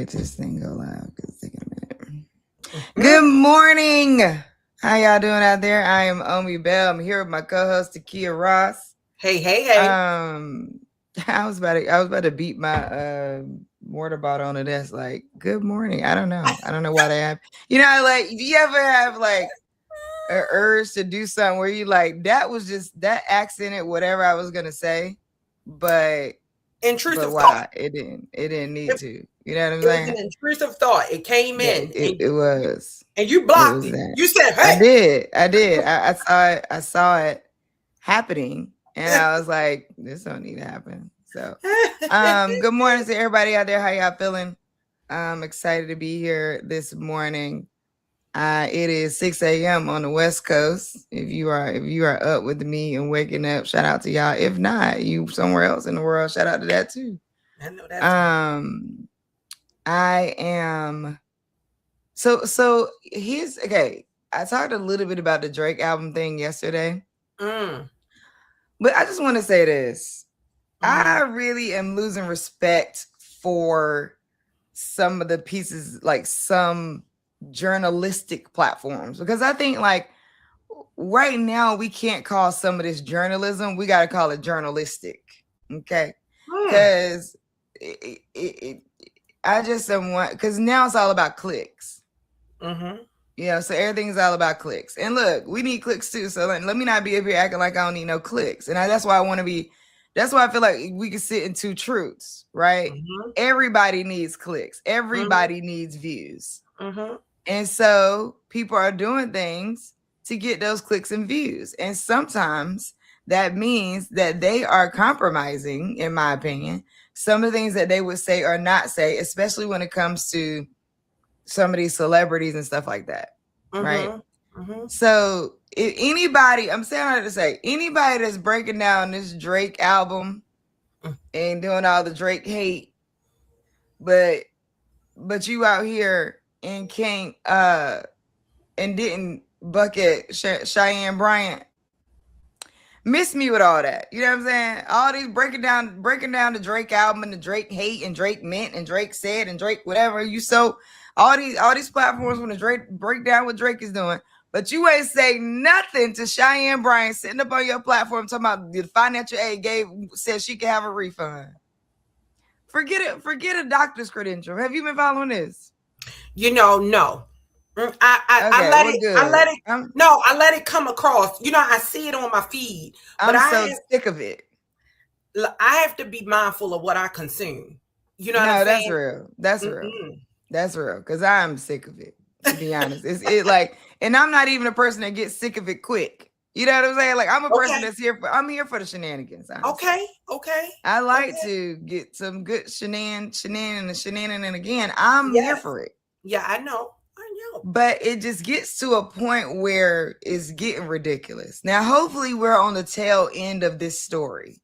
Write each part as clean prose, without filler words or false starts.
wait till this thing go live. It's taking a minute. Good morning. How y'all doing out there? I am Omi Bell. I'm here with my co-host Takia Ross. Hey. I was about to beat my mortar bottle on the desk. Like, good morning. I don't know why they have. You know, like, do you ever have like an urge to do something where you like that was just that accented whatever I was gonna say, but intrusive why thought. it didn't need to. You know what I'm saying? It was an intrusive thought. It came in. It was. And you It blocked was it. that. You said, hey. I did. I saw it happening, and I was like, this don't need to happen. So, good morning to everybody out there. How y'all feeling? I'm excited to be here this morning. It is 6 a.m. on the West Coast. If you are up with me and waking up, shout out to y'all. If not, you somewhere else in the world, shout out to that too. I know that. I am. So here's okay. I talked a little bit about the Drake album thing yesterday, but I just want to say this. I really am losing respect for some of the pieces, like some journalistic platforms, because I think like right now we can't call some of this journalism. We got to call it journalistic, okay? Because I just don't want, because now it's all about clicks. Yeah, so everything's all about clicks. And look, we need clicks too. So let me not be up here acting like I don't need no clicks. And that's why I want to be. That's why I feel like we can sit in two truths, right? Everybody needs clicks. Everybody needs views. And so people are doing things to get those clicks and views. And sometimes that means that they are compromising, in my opinion, some of the things that they would say or not say, especially when it comes to some of these celebrities and stuff like that. Right. So if anybody, I'm saying how to say, anybody that's breaking down this Drake album and doing all the Drake hate, but you out here and can't and didn't bucket Cheyenne Bryant, miss me with all that. You know what I'm saying? All these breaking down the Drake album and the Drake hate and Drake meant and Drake said and Drake whatever. You so all these platforms when the Drake break down what Drake is doing, but you ain't say nothing to Cheyenne Bryant sitting up on your platform talking about the financial aid said she could have a refund. Forget a doctor's credential. Have you been following this? No. I let it come across. I see it on my feed. But I'm so sick of it. I have to be mindful of what I consume. You know what I'm saying? That's real. That's real. Because I'm sick of it, to be honest. It's like, and I'm not even a person that gets sick of it quick. You know what I'm saying? Like, I'm a person that's I'm here for the shenanigans. Honestly. Okay. I like to get some good shenanigan again. I'm here for it. Yeah, I know. But it just gets to a point where it's getting ridiculous. Now, hopefully we're on the tail end of this story.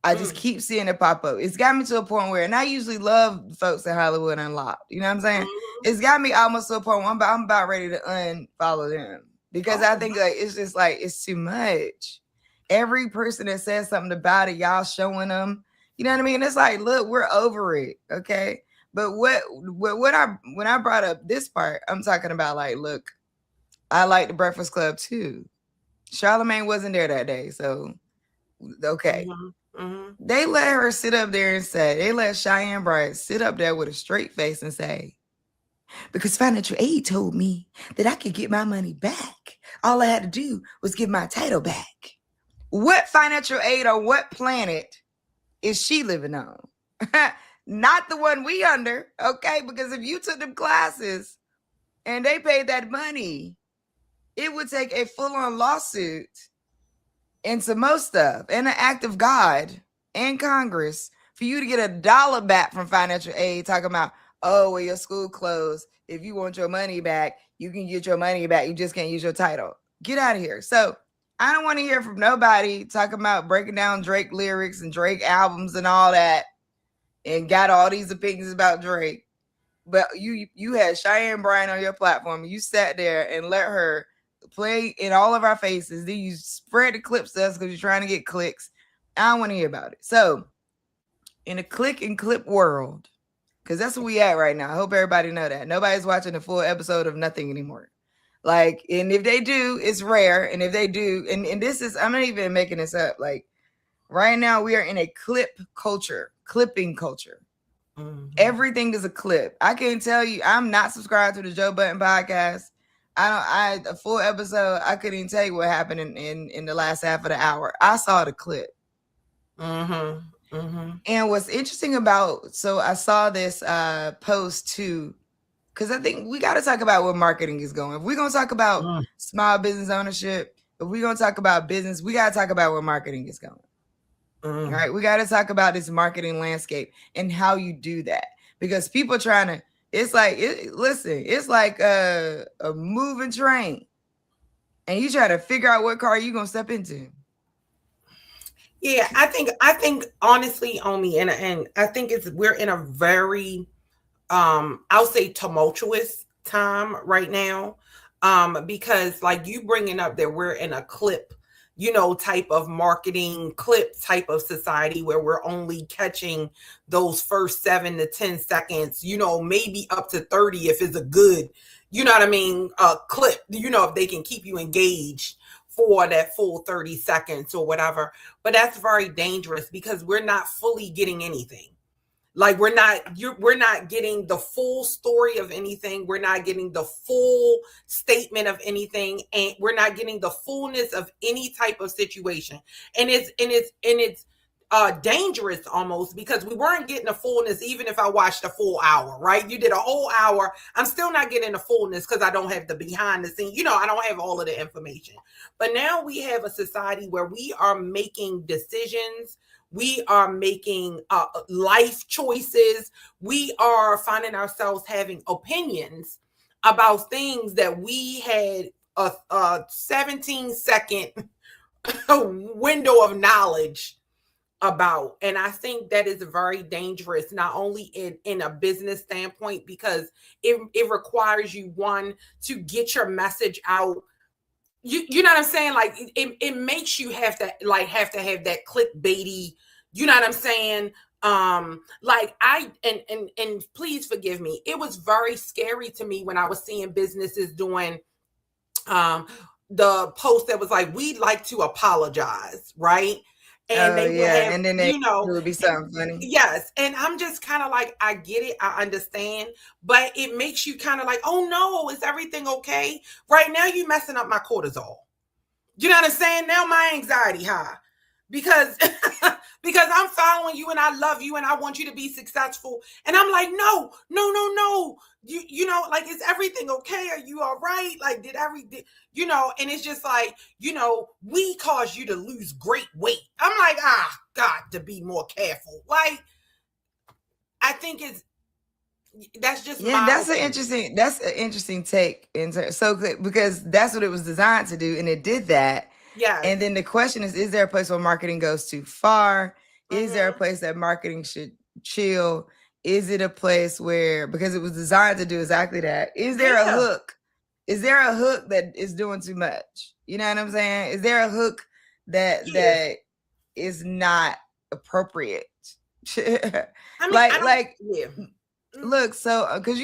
I just keep seeing it pop up. It's got me to a point where, and I usually love folks in Hollywood Unlocked. You know what I'm saying? It's got me almost to a point where I'm about ready to unfollow them. Because I think like it's just like it's too much. Every person that says something about it, y'all showing them. You know what I mean? It's like, look, we're over it. Okay. But when I brought up this part, I'm talking about like, look, I like the Breakfast Club too. Charlamagne wasn't there that day, so okay. They let her sit up there and say, they let Cheyenne Bryant sit up there with a straight face and say, because financial aid told me that I could get my money back. All I had to do was give my title back. What financial aid on what planet is she living on? Not the one we under, okay? Because if you took them classes and they paid that money, it would take a full-on lawsuit and some more stuff and an act of God and Congress for you to get $1 back from financial aid talking about, oh, well, your school closed. If you want your money back, you can get your money back. You just can't use your title. Get out of here. So I don't want to hear from nobody talking about breaking down Drake lyrics and Drake albums and all that and got all these opinions about Drake. But you had Cheyenne Bryant on your platform. You sat there and let her play in all of our faces. Then you spread the clips to us because you're trying to get clicks. I don't want to hear about it. So in a click and clip world, because that's where we at right now. I hope everybody know that. Nobody's watching the full episode of nothing anymore. Like, and if they do, it's rare. And if they do, and this is, I'm not even making this up. Like, right now we are in a clipping culture. Mm-hmm. Everything is a clip. I can't tell you, I'm not subscribed to the Joe Budden podcast. A full episode, I couldn't even tell you what happened in the last half of the hour. I saw the clip. Mm-hmm. Mm-hmm. And what's interesting about, so I saw this post too, because I think we got to talk about where marketing is going. If we're going to talk about small business ownership, if we're going to talk about business, we got to talk about where marketing is going. All right, we got to talk about this marketing landscape and how you do that, because people trying to, it's like, it's like a moving train, and you try to figure out what car you're going to step into. Yeah, I think honestly, Omi, and I think we're in a very, I'll say tumultuous time right now, because like you bringing up that we're in a clip, type of marketing clip type of society where we're only catching those first 7 to 10 seconds, maybe up to 30 if it's a good, clip, if they can keep you engaged for that full 30 seconds or whatever. But that's very dangerous because we're not fully getting anything. Like we're not getting the full story of anything. We're not getting the full statement of anything, and we're not getting the fullness of any type of situation. And it's dangerous almost, because we weren't getting the fullness even if I watched a full hour, right? You did a whole hour. I'm still not getting the fullness because I don't have the behind the scenes. I don't have all of the information. But now we have a society where we are making decisions. We are making life choices. We are finding ourselves having opinions about things that we had a 17-second window of knowledge about. And I think that is very dangerous, not only in a business standpoint, because it requires you, one, to get your message out. You know what I'm saying? Like it makes you have to have that clickbaity, you know what I'm saying? And please forgive me. It was very scary to me when I was seeing businesses doing the post that was like, we'd like to apologize, right? And they would have, and then it would be something funny. Yes. And I'm just kind of like, I get it. I understand. But it makes you kind of like, oh no, is everything okay? Right now you messing up my cortisol. You know what I'm saying? Now my anxiety high because I'm following you and I love you and I want you to be successful. And I'm like, no. Like, is everything okay? Are you all right? Like, and it's just like, we caused you to lose great weight. I'm like, God, to be more careful. Like, I think that's just that's an interesting take. Because that's what it was designed to do, and it did that. Yeah. And then the question is there a place where marketing goes too far? Mm-hmm. Is there a place that marketing should chill? Is it a place where, because it was designed to do exactly that, is there a hook? Is there a hook that is doing too much? You know what I'm saying? Is there a hook that is not appropriate? Look, so because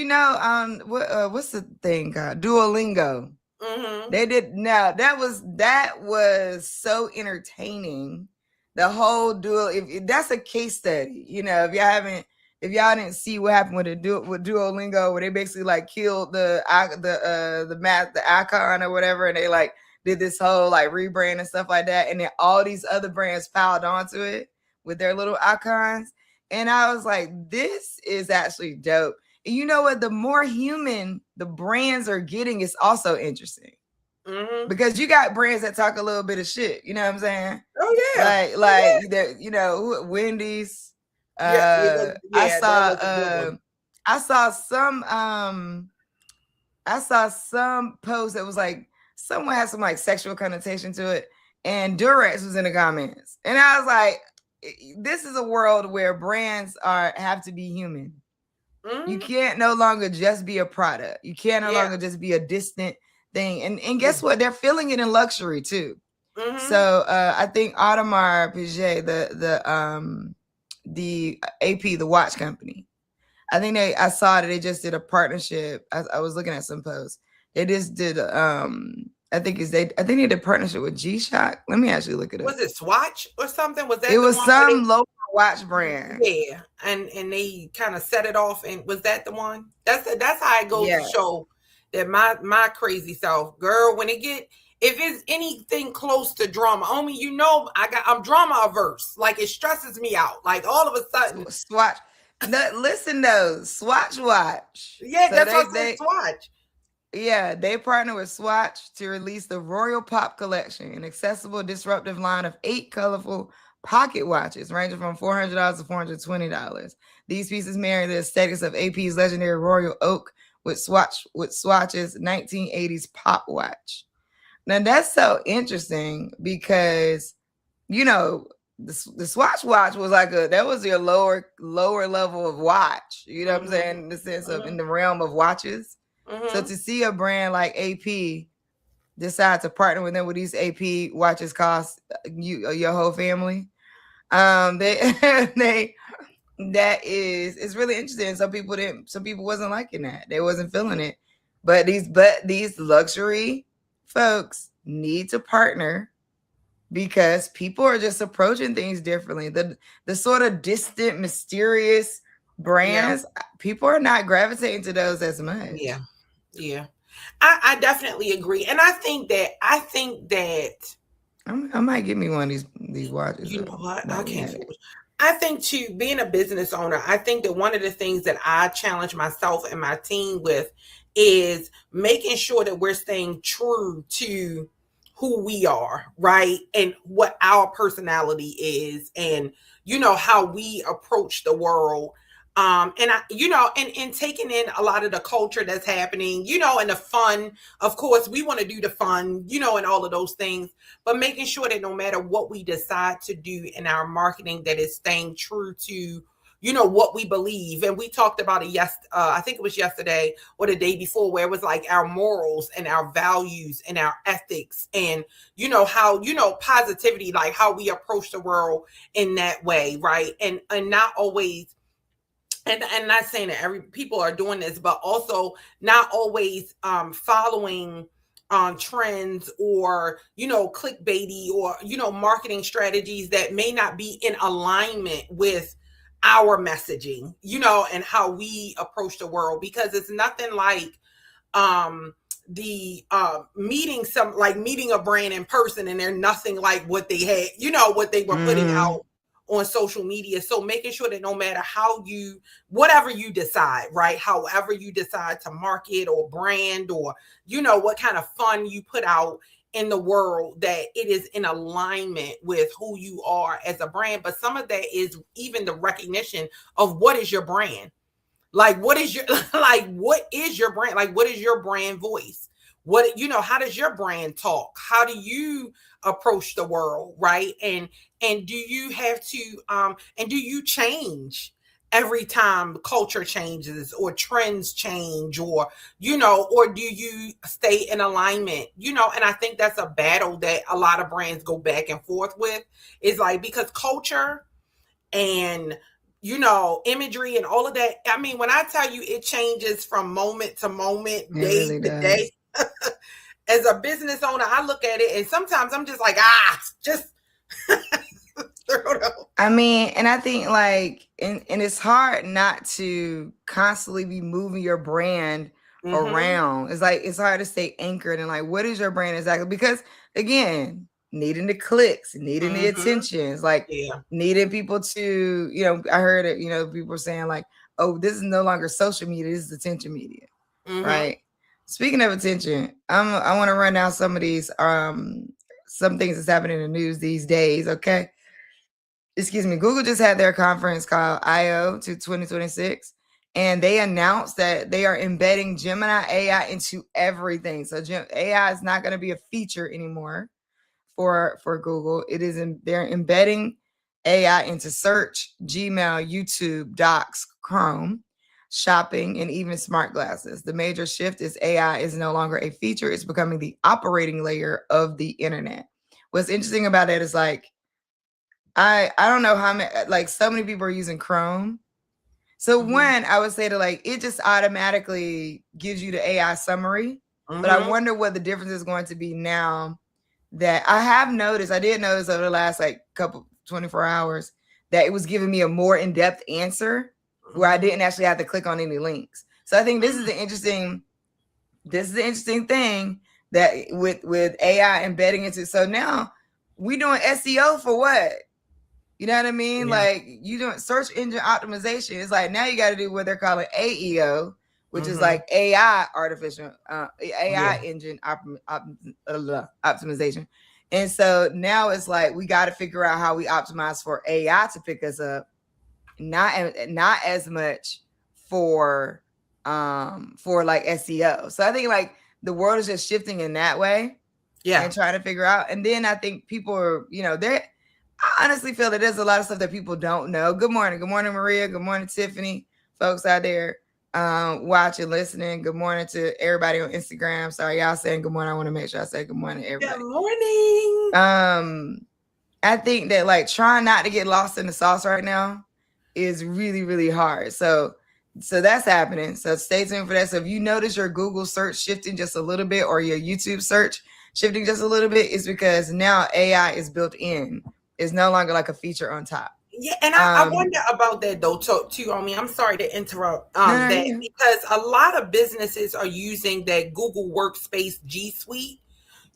what's the thing called? Duolingo. Mm-hmm. They did. Now that was so entertaining. The whole if that's a case study, if y'all didn't see what happened with Duolingo, where they basically like killed the icon or whatever, and they like did this whole like rebrand and stuff like that, and then all these other brands piled onto it with their little icons. And I was like, this is actually dope. And you know what? The more human the brands are getting, is also interesting. Mm-hmm. Because you got brands that talk a little bit of shit. You know what I'm saying? Oh yeah. Wendy's. I saw some post that was like someone had some like sexual connotation to it, and Durex was in the comments, and I was like, this is a world where brands have to be human. Mm-hmm. You can't no longer just be a product. You can't no longer just be a distant thing. And guess what? They're feeling it in luxury too. Mm-hmm. So I think Audemars Piguet, the AP, the watch company, I think I saw that they just did a partnership. I was looking at some posts. They just did I think they did a partnership with G-Shock. Let me actually look it up. Was it Swatch or something? Was It that the was one where some local watch brand. yeah, and they kind of set it off, and was that the one? That's how it goes Yeah. to show that my crazy self, girl, when it get if it's anything close to drama, homie, you know I'm drama averse. Like it stresses me out. Like all of a sudden, Swatch. Listen though, Swatch watch. yeah, So that's what I said. Swatch. Yeah, they partner with Swatch to release the Royal Pop Collection, an accessible, disruptive line of 8 colorful pocket watches ranging from $400 to $420. These pieces marry the aesthetics of AP's legendary Royal Oak with Swatch's 1980s pop watch. Now that's so interesting because, you know, the Swatch watch was that was your lower level of watch. You know what I'm saying? In the sense of in the realm of watches. So to see a brand like AP decide to partner with them with these AP watches cost your whole family, it's really interesting. Some people wasn't liking that. They wasn't feeling it. But these luxury folks need to partner because people are just approaching things differently. The sort of distant, mysterious brands, people are not gravitating to those as much. Yeah. I definitely agree. And I think that I might give me one of these watches. You know what? I can't. I think too, being a business owner, I think that one of the things that I challenge myself and my team with is making sure that we're staying true to who we are, right? And what our personality is, and how we approach the world. And and taking in a lot of the culture that's happening, and the fun. Of course, we want to do the fun, and all of those things, but making sure that no matter what we decide to do in our marketing, that is staying true to, what we believe. And we talked about it I think it was yesterday or the day before, where it was like our morals and our values and our ethics and, how, positivity, like how we approach the world in that way. Right. And not always, and not saying that people are doing this, but also not always following trends or, clickbaity or, marketing strategies that may not be in alignment with our messaging, and how we approach the world, because it's nothing like meeting a brand in person and they're nothing like what they had, what they were putting out on social media. So making sure that no matter whatever you decide, right, however you decide to market or brand or, what kind of fun you put out in the world, that it is in alignment with who you are as a brand. But some of that is even the recognition of what is your brand. Like, what is your brand? Like, what is your brand voice? How does your brand talk? How do you approach the world? Right. And do you have to, and do you change every time culture changes or trends change, or, or do you stay in alignment? And I think that's a battle that a lot of brands go back and forth with, is like, because culture and imagery and all of that. I mean, when I tell you it changes from moment to moment, day to day, as a business owner, I look at it and sometimes I'm just like, just I mean, and I think and it's hard not to constantly be moving your brand around. It's hard to stay anchored and what is your brand exactly? Because again, needing the clicks, needing the attentions, needing people to, I heard it, people saying oh, this is no longer social media, this is attention media, right? Speaking of attention, I want to run down some of these, some things that's happening in the news these days, okay? Excuse me. Google just had their conference called I/O to 2026, and they announced that they are embedding Gemini AI into everything. So AI is not going to be a feature anymore for Google. They're embedding AI into search, Gmail, YouTube, Docs, Chrome, shopping, and even smart glasses. The major shift is AI is no longer a feature. It's becoming the operating layer of the internet. What's interesting about it is I don't know how many, so many people are using Chrome. So one, I would say to like, it just automatically gives you the AI summary. But I wonder what the difference is going to be now that I did notice over the last like couple 24 hours that it was giving me a more in-depth answer where I didn't actually have to click on any links. So I think this is the interesting thing that with AI embedding into. So now we doing SEO for what? You know what I mean? Yeah. Like you doing search engine optimization. It's like now you got to do what they're calling AEO, which is like AI AI engine optimization. And so now it's like we got to figure out how we optimize for AI to pick us up, not as much for like SEO. So I think like the world is just shifting in that way. Yeah. And trying to figure out. And then I think people are, I honestly feel that there's a lot of stuff that people don't know. Good morning. Good morning, Maria. Good morning, Tiffany. Folks out there watching, listening. Good morning to everybody on Instagram. Sorry, y'all saying good morning. I want to make sure I say good morning to everybody. Good morning. I think that like trying not to get lost in the sauce right now is really, really hard. So that's happening. So stay tuned for that. So if you notice your Google search shifting just a little bit or your YouTube search shifting just a little bit, it's because now AI is built in. It's no longer like a feature on top. Yeah, and I wonder about that though too. I'm sorry to interrupt because a lot of businesses are using that Google Workspace G Suite.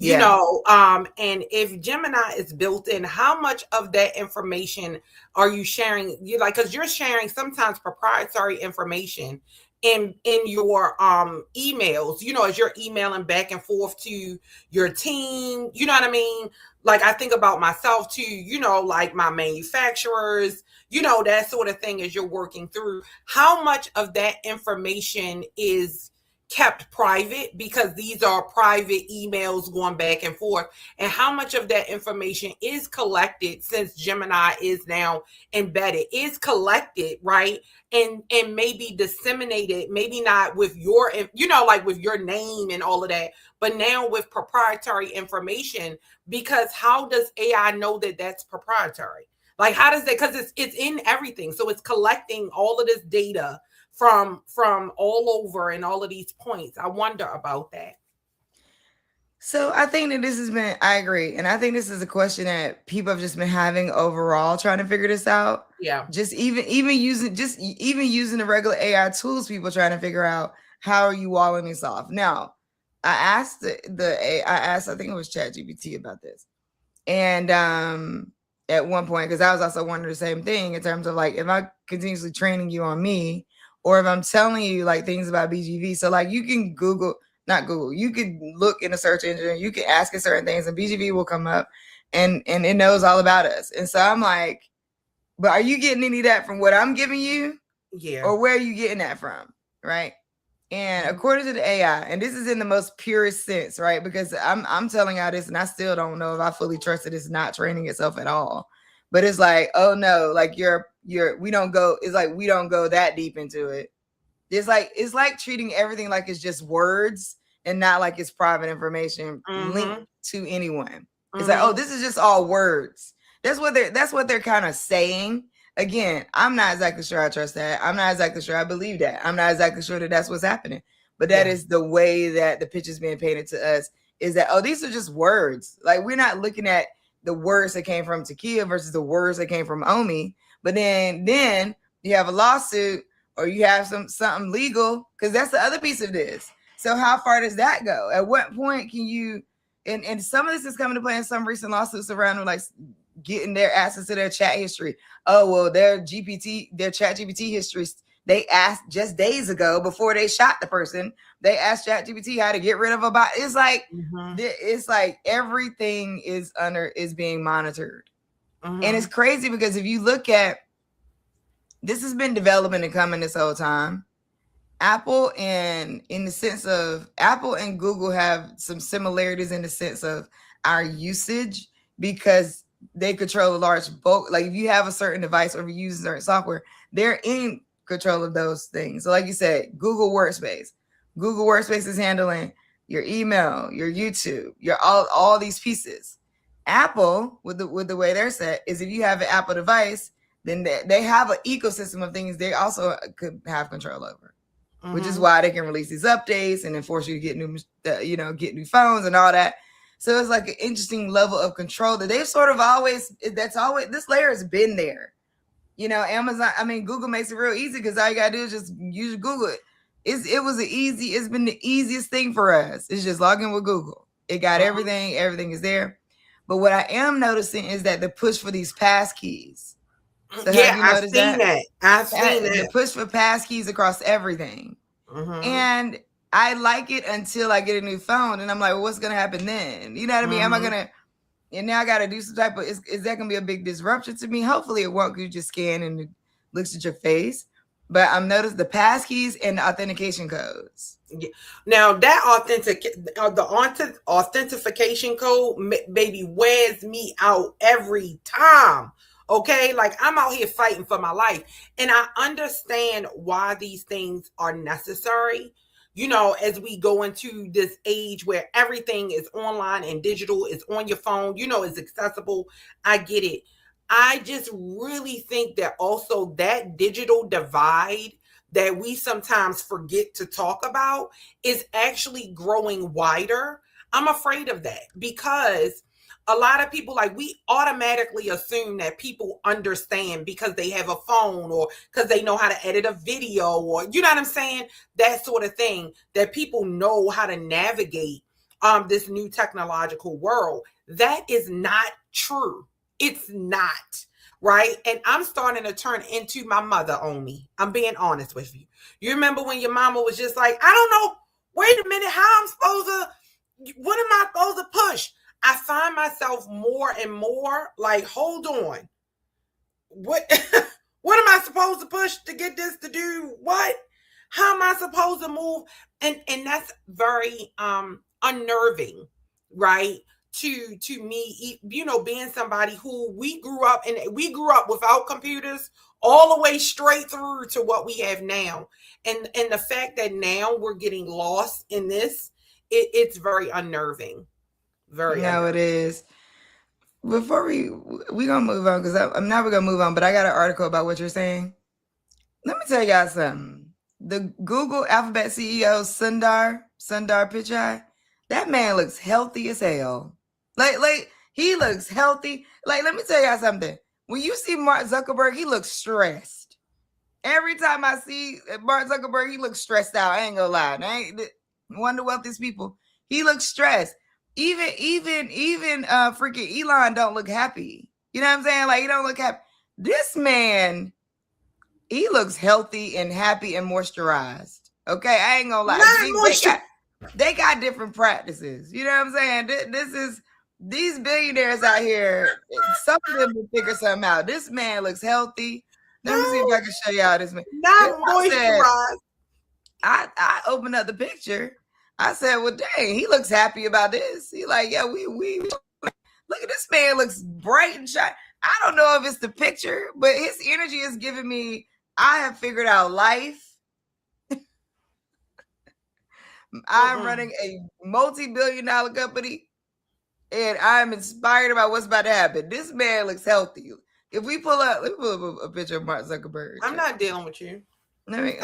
And if Gemini is built in, how much of that information are you sharing? Because you're sharing sometimes proprietary information in your emails, as you're emailing back and forth to your team, you know what I mean? Like I think about myself too, like my manufacturers, that sort of thing as you're working through. How much of that information is kept private because these are private emails going back and forth, and how much of that information is collected since Gemini is now embedded, is collected, right? And maybe disseminated, maybe not with your, like with your name and all of that, but now with proprietary information, because how does AI know that that's proprietary? Like how does that, because it's in everything. So it's collecting all of this data from all over and all of these points. I wonder about that. So I think that I agree. And I think this is a question that people have just been having overall, trying to figure this out. Yeah. Just even using the regular AI tools, people trying to figure out how are you walling this off. Now, I asked I think it was ChatGPT about this. And at one point, because I was also wondering the same thing in terms of like, if I'm continuously training you on me, or if I'm telling you like things about BGV. So like you can you can look in a search engine, you can ask it certain things and BGV will come up and it knows all about us. And so I'm like, but are you getting any of that from what I'm giving you? Yeah. Or where are you getting that from? Right. And according to the AI, and this is in the most purest sense, right? Because I'm telling y'all this and I still don't know if I fully trust that it's not training itself at all. But it's like, oh no, like we don't go that deep into it. It's like treating everything like it's just words and not like it's private information linked to anyone. It's like, oh, this is just all words. That's what they're kind of saying. Again, I'm not exactly sure I trust that. I'm not exactly sure I believe that. I'm not exactly sure that that's what's happening. But that is the way that the pitch is being painted to us, is that, oh, these are just words. Like we're not looking at the words that came from Takia versus the words that came from Omi. But then you have a lawsuit or you have something legal, because that's the other piece of this. So how far does that go? At what point can you, and some of this is coming to play in some recent lawsuits around like getting their access to their chat history. Oh, well, their ChatGPT histories, they asked just days ago before they shot the person, they asked ChatGPT how to get rid of a bot. It's like, it's like everything is being monitored. And it's crazy because if you look at, this has been developing and coming this whole time. Apple and Google have some similarities in the sense of our usage, because they control a large bulk. Like if you have a certain device or if you use certain software, they're in control of those things. So like you said, Google Workspace is handling your email, your YouTube, your all these pieces. Apple, with the way they're set, is if you have an Apple device, then they have an ecosystem of things they also could have control over, which is why they can release these updates and then force you to get new phones and all that. So it's like an interesting level of control that they've sort of this layer has been there. Google makes it real easy because all you gotta do is just use Google. It's been the easiest thing for us. It's just log in with Google. It got everything is there. But what I am noticing is that the push for these pass keys. So I've seen that. The push for pass keys across everything. And I like it until I get a new phone and I'm like, well, what's gonna happen then? You know what I mean? Am I gonna, and now I gotta do some type of, is that gonna be a big disruption to me? Hopefully it won't, you just scan and it looks at your face. But I'm noticed the pass keys and the authentication codes. Yeah. Now that authentication code, baby, wears me out every time. Okay, like I'm out here fighting for my life, and I understand why these things are necessary. As we go into this age where everything is online and digital, is on your phone, it's accessible. I get it. I just really think that also that digital divide that we sometimes forget to talk about is actually growing wider. I'm afraid of that because a lot of people, like, we automatically assume that people understand because they have a phone or because they know how to edit a video or, you know what I'm saying? That sort of thing, that people know how to navigate this new technological world. That is not true. It's not, right? And I'm starting to turn into my mother on me. I'm being honest with you. You remember when your mama was just like, I don't know, wait a minute, what am I supposed to push? I find myself more and more like, hold on. What am I supposed to push to get this to do what? How am I supposed to move? And that's very unnerving, right? To me, being somebody who we grew up without computers all the way straight through to what we have now. And the fact that now we're getting lost in this, it's very unnerving. Very unnerving. It is. Before we're gonna move on, because I'm not gonna move on, but I got an article about what you're saying. Let me tell y'all something. The Google Alphabet CEO Sundar Pichai, that man looks healthy as hell. Like he looks healthy. Like, let me tell y'all something. When you see Mark Zuckerberg, he looks stressed. Every time I see Mark Zuckerberg, he looks stressed out. I ain't gonna lie. One of the wealthiest people. He looks stressed. Even freaking Elon don't look happy. You know what I'm saying? Like, he don't look happy. This man, he looks healthy and happy and moisturized. Okay, I ain't gonna lie. They got different practices. You know what I'm saying? These billionaires out here, some of them will figure something out. This man looks healthy. Let me see if I can show y'all this man. Not moisturized. I opened up the picture. I said, well, dang, he looks happy about this. He like, yeah, we look at this man, looks bright and shiny. I don't know if it's the picture, but his energy is giving me, I have figured out life. I'm running a multi-billion-dollar company, and I'm inspired about what's about to happen. This man looks healthy. If we pull up a picture of Mark Zuckerberg. I'm not dealing with you. Let me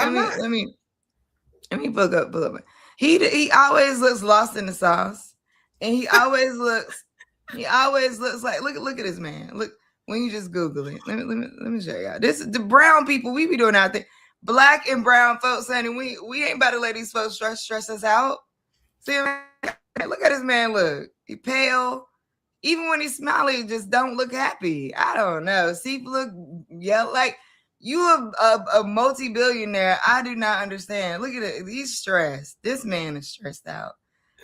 pull up. He always looks lost in the sauce, and he always looks like, look at this man. Look, when you just Google it. Let me show y'all. This is the brown people we be doing out there. Black and brown folks, honey. We ain't about to let these folks stress us out. See, look at this man. Look, he pale. Even when he's smiling, he just don't look happy. I don't know. See, look, yeah, like you a multi-billionaire. I do not understand. Look at it. He's stressed. This man is stressed out.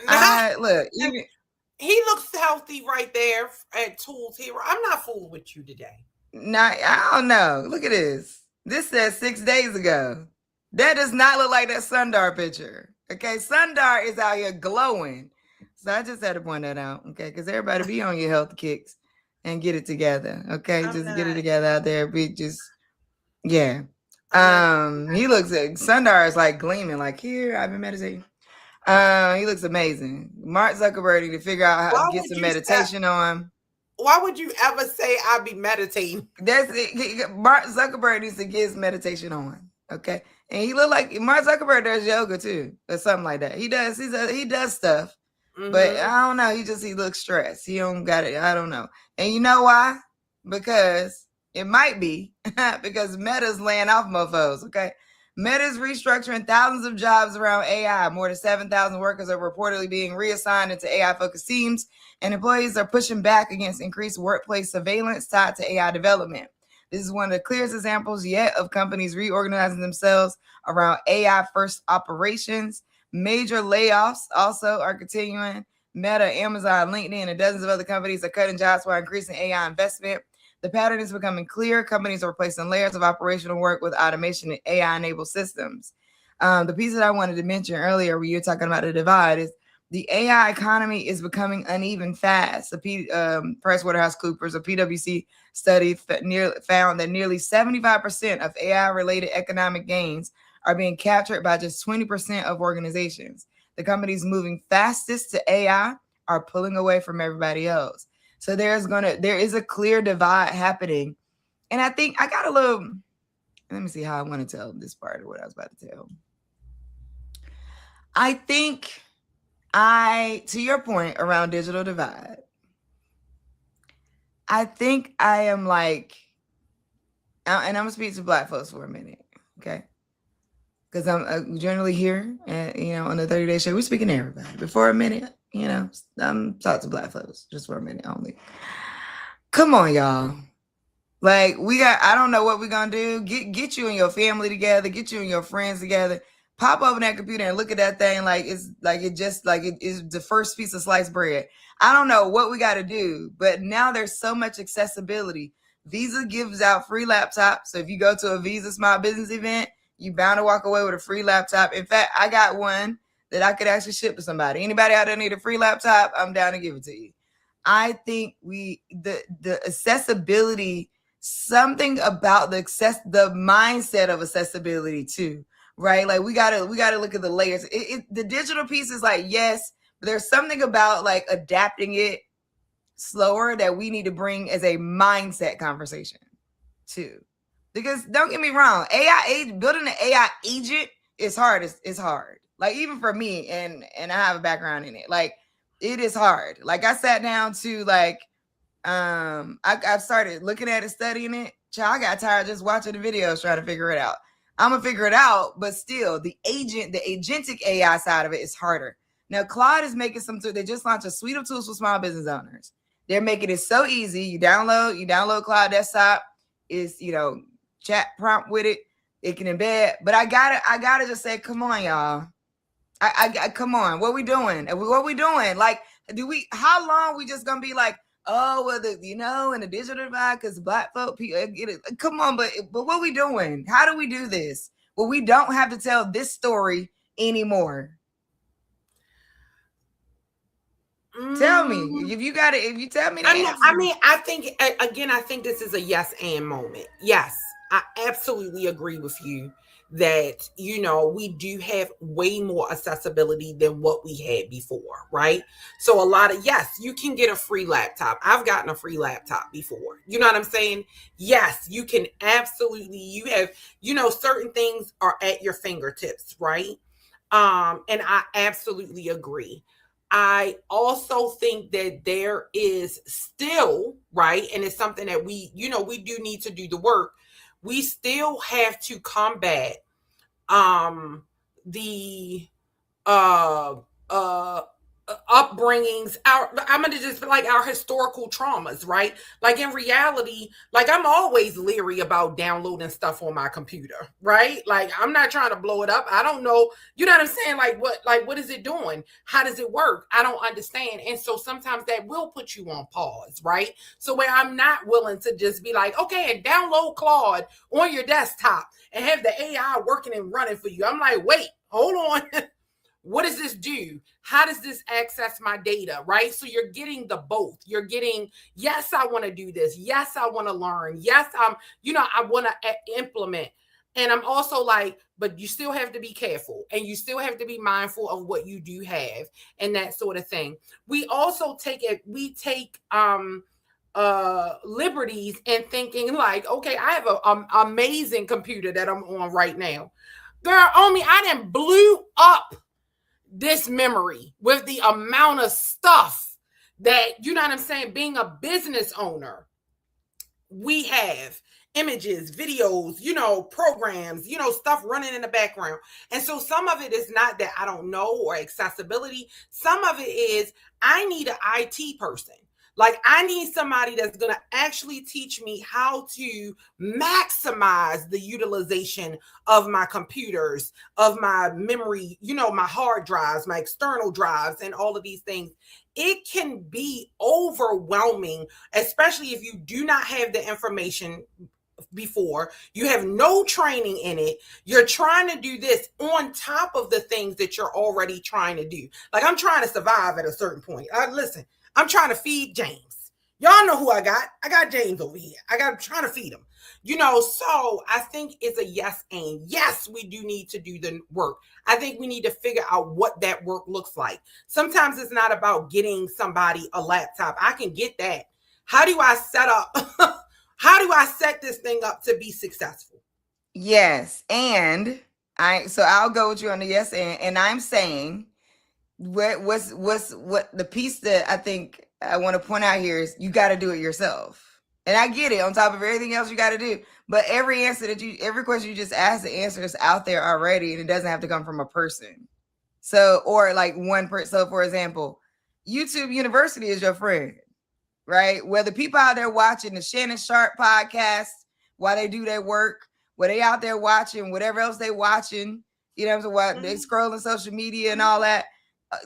He looks healthy right there at Tools Hero. I'm not fooling with you today. Nah, I don't know. Look at this. This says 6 days ago. That does not look like that Sundar picture. Okay, Sundar is out here glowing. So I just had to point that out. Okay, because everybody be on your health kicks and get it together. Okay, get it together out there. Yeah. He looks Sundar is like gleaming. Like, here, I've been meditating. He looks amazing. Mark Zuckerberg need to figure out how to get some meditation on. Why would you ever say I'd be meditating? That's it. Mark Zuckerberg needs to get his meditation on. Okay. And he look like Mark Zuckerberg does yoga too, or something like that. He does. He does stuff, but I don't know. He looks stressed. He don't got it. I don't know. And you know why? Because it might be because Meta's laying off mofos. Okay. Meta's restructuring thousands of jobs around AI. More than 7,000 workers are reportedly being reassigned into AI-focused teams, and employees are pushing back against increased workplace surveillance tied to AI development. This is one of the clearest examples yet of companies reorganizing themselves around AI-first operations. Major layoffs also are continuing. Meta, Amazon, LinkedIn, and dozens of other companies are cutting jobs while increasing AI investment. The pattern is becoming clear. Companies are replacing layers of operational work with automation and AI-enabled systems. The piece that I wanted to mention earlier, where you're talking about the divide, is the AI economy is becoming uneven fast. PricewaterhouseCoopers, a PwC study found that nearly 75% of AI-related economic gains are being captured by just 20% of organizations. The companies moving fastest to AI are pulling away from everybody else. So there is a clear divide happening. And I think I got a little, let me see how I want to tell this part of what I was about to tell. I think to your point around digital divide, I think I am like, and I'm gonna speak to Black folks for a minute, okay? Because I'm generally here, and on the 30-day show, we're speaking to everybody. But for a minute, I'm talking to Black folks just for a minute only. Come on, y'all. Like I don't know what we're gonna do. Get you and your family together, get you and your friends together. Pop over that computer and look at that thing like it is the first piece of sliced bread. I don't know what we got to do, but now there's so much accessibility. Visa gives out free laptops, so if you go to a Visa small business event, you bound to walk away with a free laptop. In fact, I got one that I could actually ship to somebody. Anybody out there need a free laptop? I'm down to give it to you. I think the accessibility, something about the mindset of accessibility too, right? Like we gotta look at the layers. The digital piece is like, yes, but there's something about like adapting it slower that we need to bring as a mindset conversation too. Because don't get me wrong, building an AI agent is hard. It's hard. Like even for me, and I have a background in it. Like it is hard. Like I sat down to like, I've started looking at it, studying it. Child, I got tired just watching the videos trying to figure it out. I'm gonna figure it out, but still, the agentic AI side of it is harder. Now, Claude is making they just launched a suite of tools for small business owners. They're making it so easy. You download Claude Desktop. Is chat prompt with it. It can embed. But I gotta just say, come on, y'all. I come on. What we doing? What we doing? Like, how long we just gonna be like, oh, well, in the digital divide, because Black folk, come on, but what we doing? How do we do this? Well, we don't have to tell this story anymore. Tell me if you got it. If you tell me, I think this is a yes and moment. Yes, I absolutely agree with you that we do have way more accessibility than what we had before, right? So yes, you can get a free laptop. I've gotten a free laptop before. You know what I'm saying? Yes, you can absolutely. You have certain things are at your fingertips, right? And I absolutely agree. I also think that there is still, right, and it's something that we do need to do the work. We still have to combat the upbringings, I'm gonna just like our historical traumas, right? Like in reality, like I'm always leery about downloading stuff on my computer, right? Like I'm not trying to blow it up. I don't know, you know what I'm saying? What is it doing? How does it work? I don't understand. And so sometimes that will put you on pause, right? So where I'm not willing to just be like, okay, and download Claude on your desktop and have the AI working and running for you. I'm like, wait, hold on. What does this do? How does this access my data, right? So you're getting the both. You're getting, yes, I want to do this. Yes, I want to learn. Yes, I want to implement. And I'm also like, but you still have to be careful and you still have to be mindful of what you do have and that sort of thing. We also take liberties and thinking like, okay, I have a amazing computer that I'm on right now. Girl, on me, I done blew up this memory with the amount of stuff that, you know what I'm saying, being a business owner, we have images, videos, programs, stuff running in the background. And so some of it is not that I don't know or accessibility. Some of it is I need an IT person. Like I need somebody that's going to actually teach me how to maximize the utilization of my computers, of my memory, my hard drives, my external drives, and all of these things. It can be overwhelming, especially if you do not have the information before, you have no training in it, you're trying to do this on top of the things that you're already trying to do. Like I'm trying to survive at a certain point. Listen, I'm trying to feed James. Y'all know who I got. I got James over here. I'm trying to feed him. So I think it's a yes and yes, we do need to do the work. I think we need to figure out what that work looks like. Sometimes it's not about getting somebody a laptop. I can get that. How do I set this thing up to be successful? Yes. And I'll go with you on the yes and I'm saying what the piece that I think I want to point out here is you got to do it yourself. And I get it on top of everything else you got to do. But every question you just asked, the answer is out there already. And it doesn't have to come from a person. So, or like one person. So for example, YouTube University is your friend, right? Whether people out there watching the Shannon Sharp podcast while they do their work, where they out there watching whatever else they watching, while they scrolling social media and all that.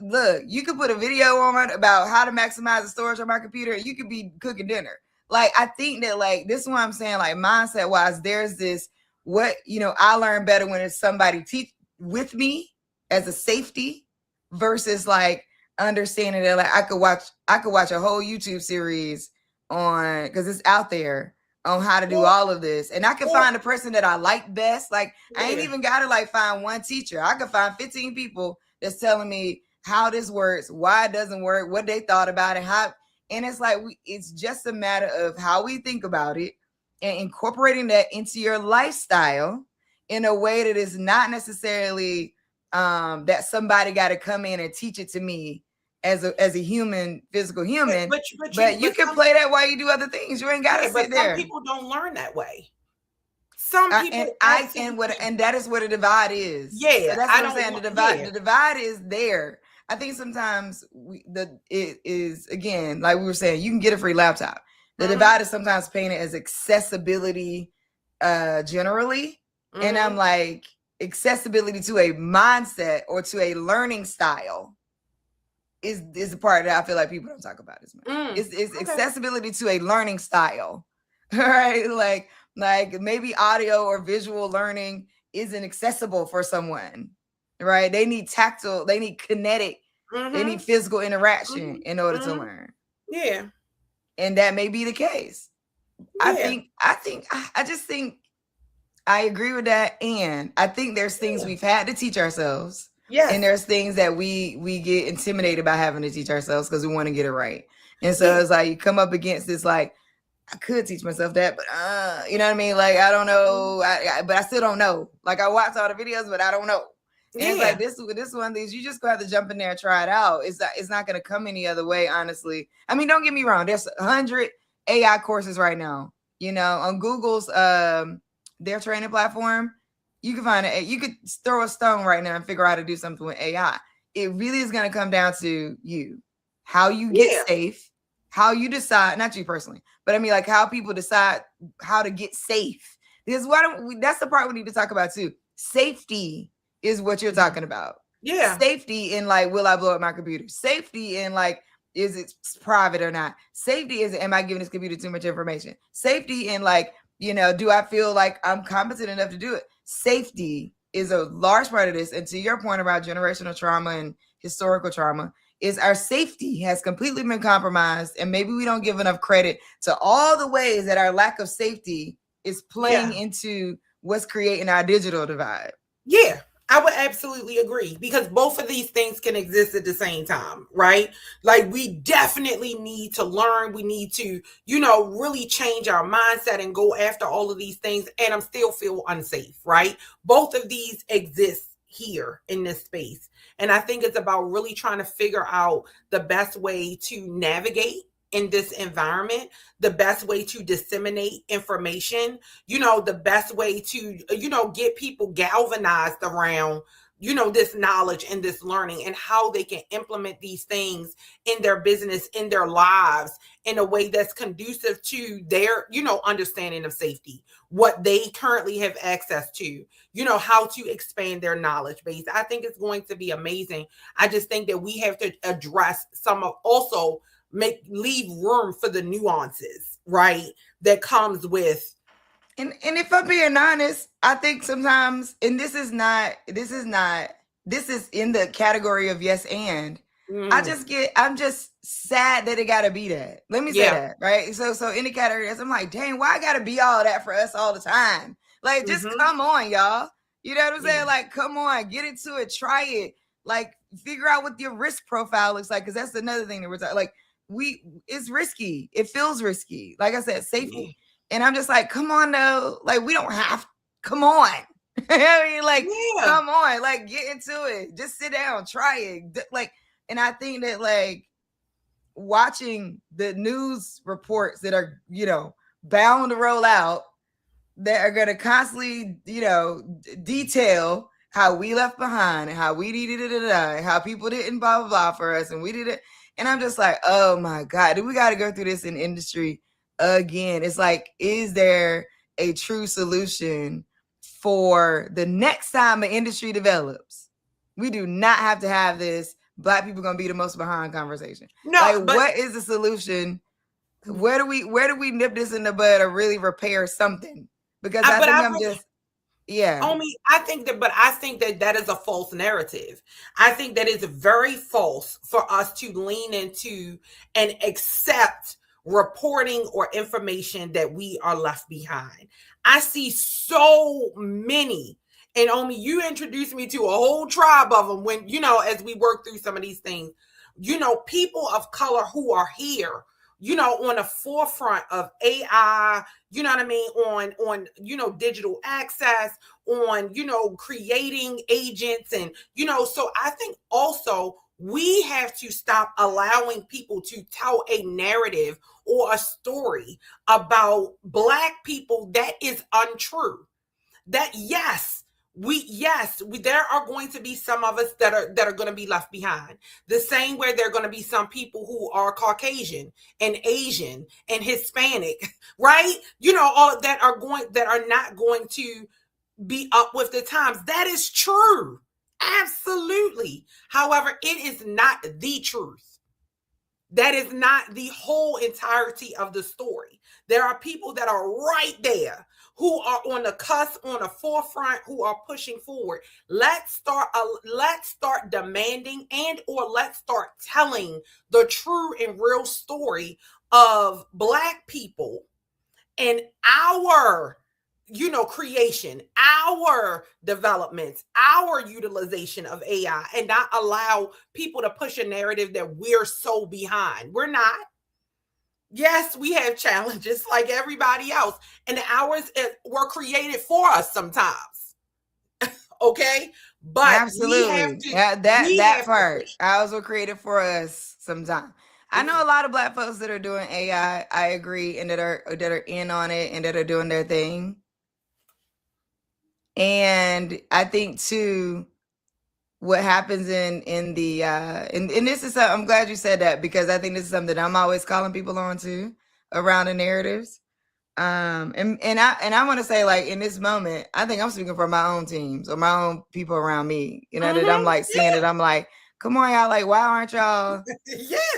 Look, you could put a video on about how to maximize the storage on my computer. You could be cooking dinner. Like, I think that this is what I'm saying, like mindset wise, there's this, I learn better when it's somebody teach with me as a safety versus like understanding that like I could watch a whole YouTube series on, because it's out there on how to do all of this. And I can find the person that I like best. Like I ain't even got to like find one teacher. I could find 15 people that's telling me how this works, why it doesn't work, what they thought about it, how. And it's like, it's just a matter of how we think about it and incorporating that into your lifestyle in a way that is not necessarily that somebody got to come in and teach it to me as a human, physical human. But you can play that while you do other things. You ain't got to sit there. Some people don't learn that way. Some people, and that is where the divide is. Yeah, so that's what I'm saying. The divide is there. I think sometimes it is, again, like we were saying, you can get a free laptop. The divide is sometimes painted as accessibility generally. And I'm like, accessibility to a mindset or to a learning style is the part that I feel like people don't talk about as much. It's accessibility to a learning style, right? Like maybe audio or visual learning isn't accessible for someone. Right? They need tactile, they need kinetic, they need physical interaction in order to learn. Yeah. And that may be the case. Yeah. I just think I agree with that. And I think there's things we've had to teach ourselves. Yes. And there's things that we get intimidated by having to teach ourselves because we want to get it right. And so it's like you come up against this, like, I could teach myself that, but you know what I mean? Like, I don't know, but I still don't know. Like, I watch all the videos, but I don't know. And it's like this one of these, you just go have to jump in there and try it out. It's not going to come any other way, honestly. I mean, don't get me wrong. There's 100 AI courses right now. On Google's their training platform, you can find it. You could throw a stone right now and figure out how to do something with AI. It really is going to come down to you, how you get safe, how you decide, not you personally, but I mean, like how people decide how to get safe. Because that's the part we need to talk about too. Safety is what you're talking about. Yeah. Safety in like, will I blow up my computer? Safety in like, is it private or not? Safety is, am I giving this computer too much information? Safety in like, do I feel like I'm competent enough to do it? Safety is a large part of this. And to your point about generational trauma and historical trauma, is our safety has completely been compromised. And maybe we don't give enough credit to all the ways that our lack of safety is playing into what's creating our digital divide. Yeah. I would absolutely agree, because both of these things can exist at the same time, right? Like, we definitely need to learn. We need to, really change our mindset and go after all of these things. And I'm still feel unsafe, right? Both of these exist here in this space. And I think it's about really trying to figure out the best way to navigate in this environment, the best way to disseminate information, the best way to, get people galvanized around, this knowledge and this learning, and how they can implement these things in their business, in their lives, in a way that's conducive to their, understanding of safety, what they currently have access to, how to expand their knowledge base. I think it's going to be amazing. I just think that we have to address some of, also leave room for the nuances, right, that comes with. And if I'm being honest, I think sometimes, and this is in the category of yes and. I'm just sad that it gotta be that. Let me say that, right? So in the category, I'm like, dang, why I gotta be all that for us all the time? Like, just come on, y'all. You know what I'm saying? Like, come on, get into it, try it. Like, figure out what your risk profile looks like, because that's another thing that we're talking. Like, it's risky. It feels risky. Like I said, safety. And I'm just like, come on, though. Like, we don't have, come on. I mean, like, come on, like, get into it. Just sit down, try it. Like, and I think that, like, watching the news reports that are, bound to roll out, that are going to constantly, detail how we left behind and how we needed it, and how people didn't blah, blah, blah for us. And we did it. And I'm just like, oh my God, do we got to go through this in industry again? It's like, is there a true solution for the next time an industry develops? We do not have to have this Black people gonna be the most behind conversation. No, like, what is the solution? Where do we nip this in the bud or really repair something? Because I think that is a false narrative. I think that is very false for us to lean into and accept reporting or information that we are left behind. I see so many, and Omi, you introduced me to a whole tribe of them when, as we work through some of these things, people of color who are here, on the forefront of AI, you know what I mean, on digital access, on, creating agents. And, so I think also we have to stop allowing people to tell a narrative or a story about Black people that is untrue. That there are going to be some of us that are going to be left behind. The same way there are going to be some people who are Caucasian and Asian and Hispanic, right? All that are not going to be up with the times. That is true. Absolutely. However, it is not the truth. That is not the whole entirety of the story. There are people that are right there, who are on the cusp, on the forefront, who are pushing forward. Let's start demanding, and or let's start telling the true and real story of Black people and our, creation, our developments, our utilization of AI, and not allow people to push a narrative that we're so behind. We're not. Yes, we have challenges like everybody else, and ours were created for us sometimes. Okay, but absolutely, that part, ours were created for us sometimes. I know a lot of Black folks that are doing AI. I agree, and that are in on it and that are doing their thing. And I think too, what happens in the and this is something, I'm glad you said that, because I think this is something that I'm always calling people on to around the narratives. And I want to say, like, in this moment, I think I'm speaking for my own teams or my own people around me, that I'm like seeing it. I'm like, come on, y'all, like, why aren't y'all?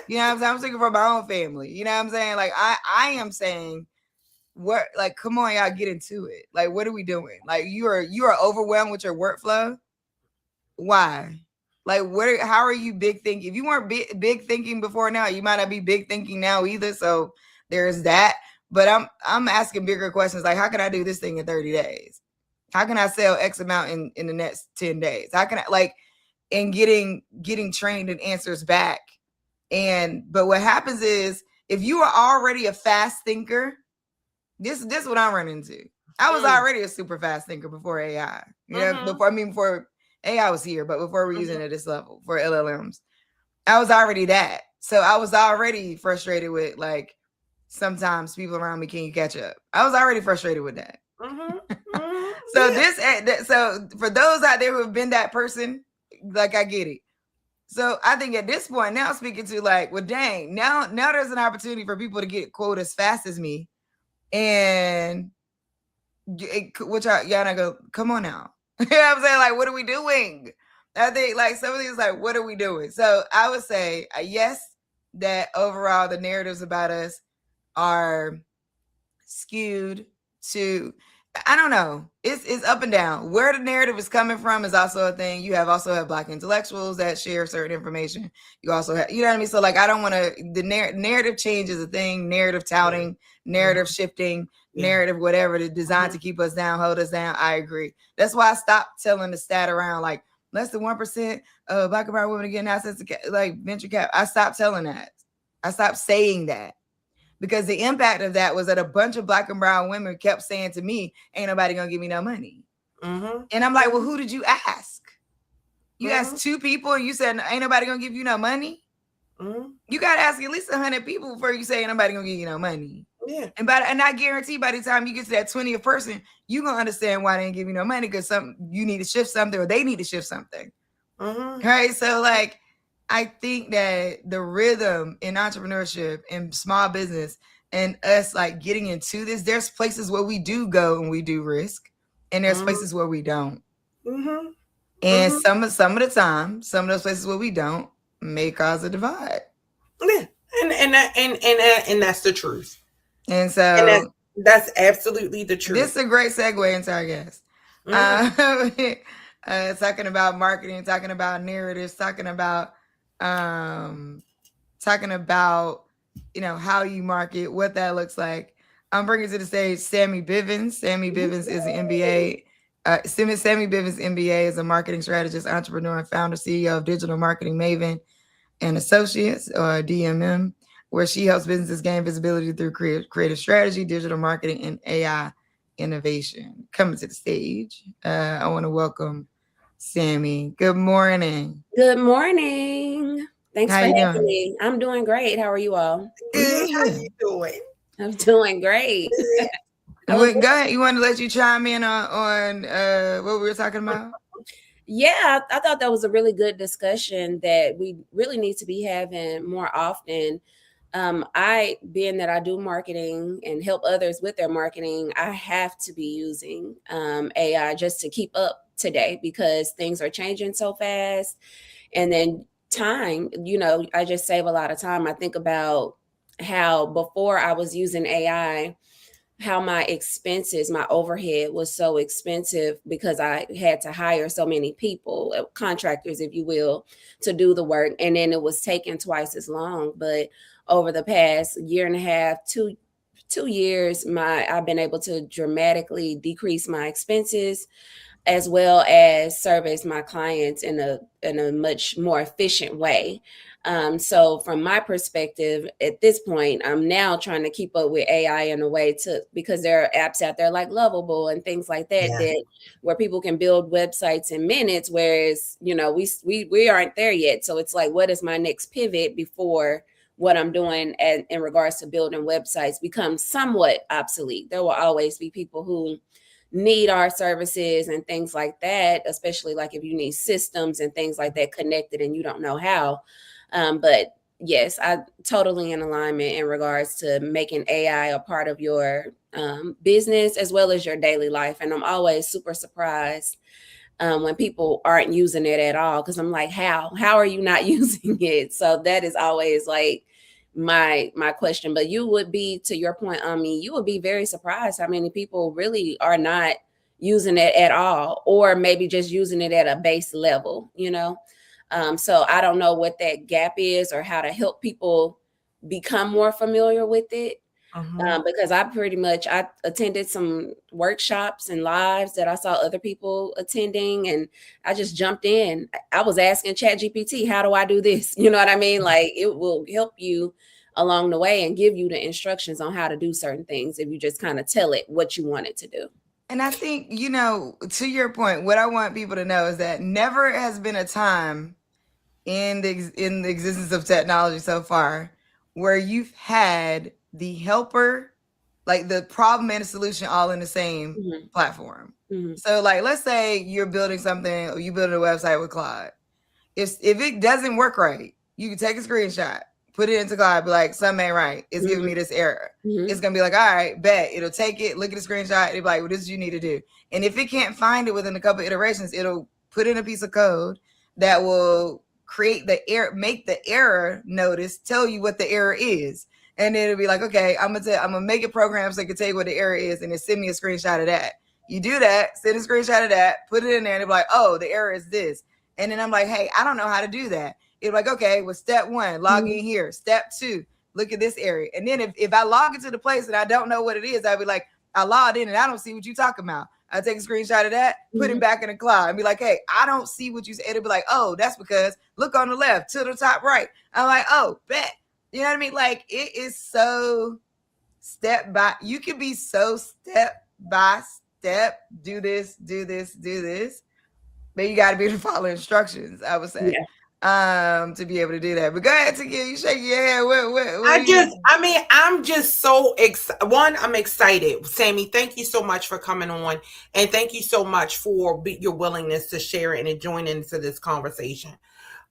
You know what I'm saying? I'm speaking for my own family. You know what I'm saying? Like, I am saying, what, like, come on, y'all, get into it. Like, what are we doing? Like, you are overwhelmed with your workflow. Why? Like, how are you big thinking? If you weren't big thinking before now, you might not be big thinking now either. So there's that. But I'm asking bigger questions, like, how can I do this thing in 30 days? How can I sell X amount in the next 10 days? How can I like, and getting trained and answers back. But what happens is if you are already a fast thinker, this is what I'm running into. I was already a super fast thinker before AI. You know, before AI was here, but before we're using it at this level for LLMs. I was already that. So I was already frustrated with like sometimes people around me, can you catch up? I was already frustrated with that. So for those out there who have been that person, like I get it. So I think at this point now, speaking to like, well, dang, now there's an opportunity for people to get quote as fast as me, and which y'all not go, come on now. You know what I'm saying? Like, what are we doing? I think like some of these like, what are we doing? So I would say yes, that overall the narratives about us are skewed to, I don't know. It's up and down. Where the narrative is coming from is also a thing. You also have Black intellectuals that share certain information. You also have, you know what I mean? So like, I don't want to, the narrative change is a thing, narrative touting, narrative shifting, narrative, whatever, designed to keep us down, hold us down. I agree. That's why I stopped telling the stat around like less than 1% of Black and brown women getting access to like venture cap. I stopped telling that. I stopped saying that. Because the impact of that was that a bunch of Black and brown women kept saying to me, ain't nobody gonna give me no money. And I'm like, well, who did you ask? You asked 2 people and you said, ain't nobody gonna give you no money? You gotta ask at least 100 people before you say ain't nobody gonna give you no money. Yeah. And I guarantee by the time you get to that 20th person, you're gonna understand why they didn't give you no money, because you need to shift something or they need to shift something. Right? So like, I think that the rhythm in entrepreneurship and small business and us like getting into this, there's places where we do go and we do risk, and there's places where we don't. And some of the time, some of those places where we don't may cause a divide. Yeah, and that's the truth. And so that's absolutely the truth. This is a great segue into our guest. Talking about marketing, talking about narratives, talking about you know, how you market, what that looks like. I'm bringing to the stage Sammy Bivens. Sammy Bivens is an MBA. Sammy Bivens MBA is a marketing strategist, entrepreneur, and founder, CEO of Digital Marketing Maven and Associates, or DMM, where she helps businesses gain visibility through creative strategy, digital marketing, and AI innovation. Coming to the stage, I want to welcome Sammy. Good morning. Good morning. Thanks for having me. I'm doing great. How are you all? Good. How you doing? I'm doing great. Go ahead. You want to let you chime in on what we were talking about? Yeah, I thought that was a really good discussion that we really need to be having more often. Being that I do marketing and help others with their marketing, I have to be using AI just to keep up today, because things are changing so fast. And then time, you know, I just save a lot of time. I think about how before I was using AI, how my expenses, my overhead was so expensive because I had to hire so many people, contractors, if you will, to do the work. And then it was taking twice as long. But over the past year and a half, two years, I've been able to dramatically decrease my expenses, as well as service my clients in a much more efficient way. So from my perspective, at this point, I'm now trying to keep up with AI in a way because there are apps out there like Lovable and things like that, where people can build websites in minutes, whereas, you know, we aren't there yet. So it's like, what is my next pivot before what I'm doing in regards to building websites becomes somewhat obsolete? There will always be people who need our services and things like that, especially like if you need systems and things like that connected and you don't know how. But yes, I totally in alignment in regards to making AI a part of your business as well as your daily life. And I'm always super surprised when people aren't using it at all, because I'm like, how are you not using it? So that is always like my question. But you would be, to your point, Ami, you would be very surprised how many people really are not using it at all, or maybe just using it at a base level, you know? So I don't know what that gap is or how to help people become more familiar with it. because I attended some workshops and lives that I saw other people attending, and I just jumped in. I was asking ChatGPT, how do I do this? You know what I mean? Like, it will help you along the way and give you the instructions on how to do certain things if you just kind of tell it what you want it to do. And I think, to your point, what I want people to know is that never has been a time in the existence of technology so far where you've had the helper, like the problem and the solution, all in the same platform. So, like, let's say you're building something, or you building a website with Claude. If it doesn't work right, you can take a screenshot, put it into Claude, be like, something ain't right. It's giving me this error. It's gonna be like, all right, bet. It'll take it, look at the screenshot, it'll be like, well, this is what you need to do. And if it can't find it within a couple of iterations, it'll put in a piece of code that will create the error, make the error notice, tell you what the error is. And then it'll be like, okay, I'm gonna make a program so it can tell you what the error is, and then send me a screenshot of that. You do that, send a screenshot of that, put it in there, and it'll be like, oh, the error is this. And then I'm like, hey, I don't know how to do that. It's like, okay, well, step 1, log in here. Step 2, look at this area. And then if I log into the place and I don't know what it is, I'll be like, I logged in and I don't see what you're talking about. I take a screenshot of that, put it back in the cloud, and be like, hey, I don't see what you said. It'll be like, oh, that's because look on the left to the top right. I'm like, oh, bet. You know what I mean? Like, it is so step by, you can be so step by step, do this, do this, do this. But you got to be able to follow instructions, I would say, to be able to do that. But go ahead, Takia, you shaking your head. I'm just so excited. One, I'm excited. Sammy, thank you so much for coming on. And thank you so much for your willingness to share it and join into this conversation.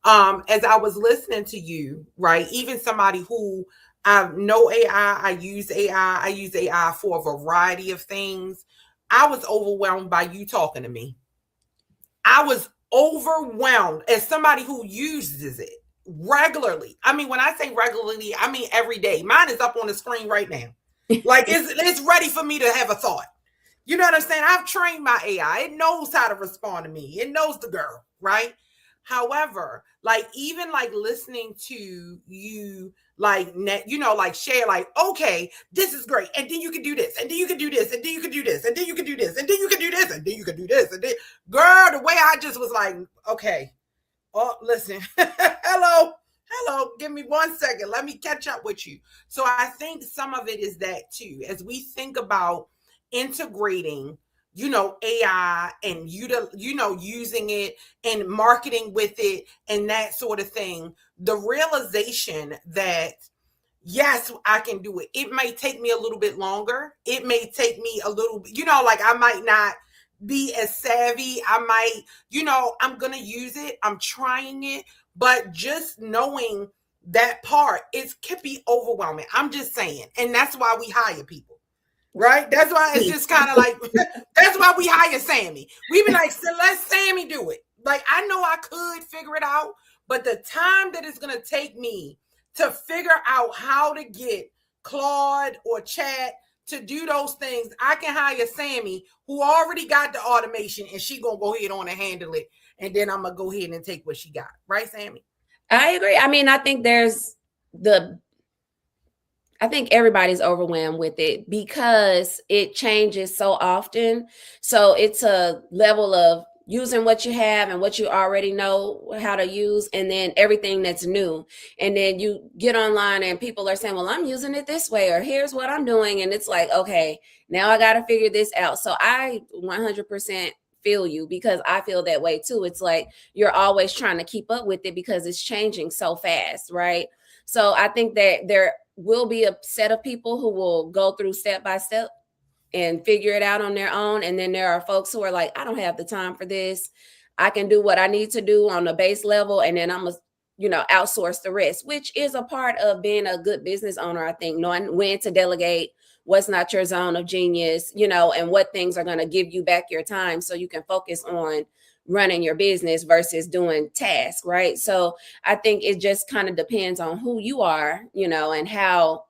As I was listening to you, right, even somebody who I know AI, I use AI for a variety of things. I was overwhelmed by you talking to me. I was overwhelmed as somebody who uses it regularly. I mean, when I say regularly, I mean every day. Mine is up on the screen right now. Like it's ready for me to have a thought. You know what I'm saying? I've trained my AI. It knows how to respond to me. It knows the girl, right? However, like even like listening to you, like, like share, like, okay, this is great. And then you can do this. And then you can do this. And then you can do this. And then you can do this. And then you can do this. And then you can do this. And then, girl, the way I just was like, okay. Oh, listen. Hello. Give me 1 second. Let me catch up with you. So I think some of it is that too. As we think about integrating AI and using it and marketing with it and that sort of thing, the realization that yes, I can do it. It may take me a little bit longer. It may take me a little, like I might not be as savvy. I might, I'm going to use it. I'm trying it, but just knowing that part, it can be overwhelming. I'm just saying. And that's why we hire people. Right? That's why it's just kind of like, that's why we hire Sammy. We be like, so let Sammy do it. Like, I know I could figure it out, but the time that it's going to take me to figure out how to get Claude or Chat to do those things, I can hire Sammy, who already got the automation, and she going to go ahead on and handle it. And then I'm going to go ahead and take what she got. Right, Sammy? I agree. I mean, I think I think everybody's overwhelmed with it because it changes so often. So it's a level of using what you have and what you already know how to use, and then everything that's new. And then you get online and people are saying, well, I'm using it this way, or here's what I'm doing. And it's like, okay, now I got to figure this out. So I 100% feel you, because I feel that way too. It's like you're always trying to keep up with it because it's changing so fast, right? So I think that there will be a set of people who will go through step by step and figure it out on their own. And then there are folks who are like, I don't have the time for this. I can do what I need to do on the base level, and then I'm going to, outsource the rest, which is a part of being a good business owner. I think knowing when to delegate, what's not your zone of genius, and what things are going to give you back your time so you can focus on running your business versus doing tasks, right? So I think it just kind of depends on who you are, and how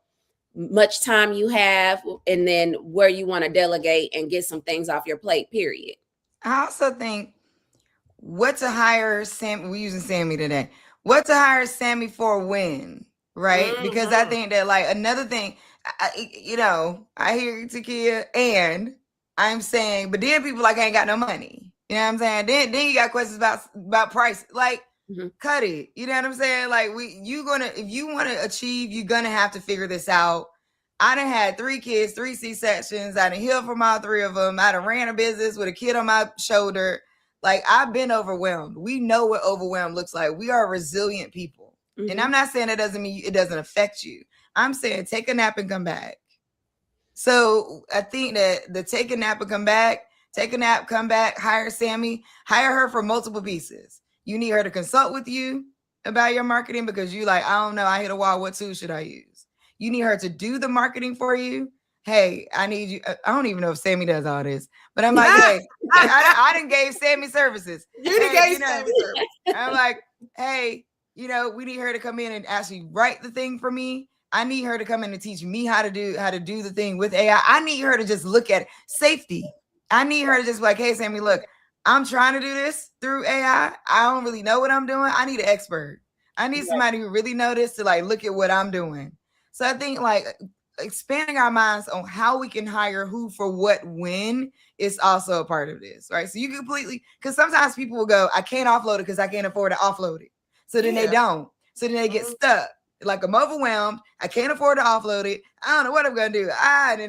much time you have, and then where you want to delegate and get some things off your plate, period. I also think what to hire Sam, we're using Sammy today, what to hire Sammy for when, right? Mm-hmm. Because I think that, like, another thing, I hear you, Takia, and I'm saying, but then people like ain't got no money. You know what I'm saying? Then you got questions about price. Like, cut it. You know what I'm saying? Like, if you want to achieve, you're gonna have to figure this out. I done had 3 kids, 3 C-sections. I done healed from all 3 of them. I done ran a business with a kid on my shoulder. Like, I've been overwhelmed. We know what overwhelmed looks like. We are resilient people. And I'm not saying that doesn't mean it doesn't affect you. I'm saying take a nap and come back. So I think that the take a nap and come back, hire Sammy, hire her for multiple pieces. You need her to consult with you about your marketing because you like, I don't know, I hit a wall. What tool should I use? You need her to do the marketing for you. Hey, I need you. I don't even know if Sammy does all this, but I'm like, hey, I done gave Sammy services. Sammy services. I'm like, hey, we need her to come in and actually write the thing for me. I need her to come in and teach me how to do the thing with AI. I need her to just look at it. Safety. I need her to just be like, hey, Sammy, look, I'm trying to do this through AI. I don't really know what I'm doing. I need an expert. I need somebody who really knows this to like look at what I'm doing. So I think like expanding our minds on how we can hire who for what when is also a part of this, right? So you completely, because sometimes people will go, I can't offload it because I can't afford to offload it. So then they don't. So then they get stuck. Like I'm overwhelmed. I can't afford to offload it. I don't know what I'm gonna do. And then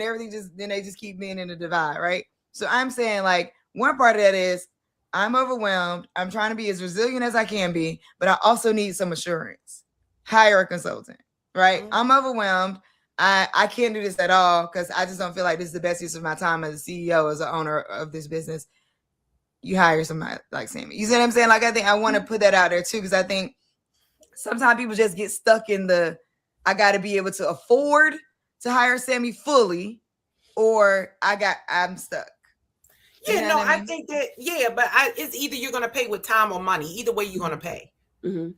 then they just keep being in the divide, right? So I'm saying like one part of that is I'm overwhelmed. I'm trying to be as resilient as I can be, but I also need some assurance. Hire a consultant, right? I'm overwhelmed. I can't do this at all because I just don't feel like this is the best use of my time as a CEO, as an owner of this business. You hire somebody like Sammy. You see what I'm saying? Like I think I want to put that out there too because I think sometimes people just get stuck in I got to be able to afford to hire Sammy fully, or I'm stuck. Yeah, no, I think that, but it's either you're going to pay with time or money. Either way, you're going to pay.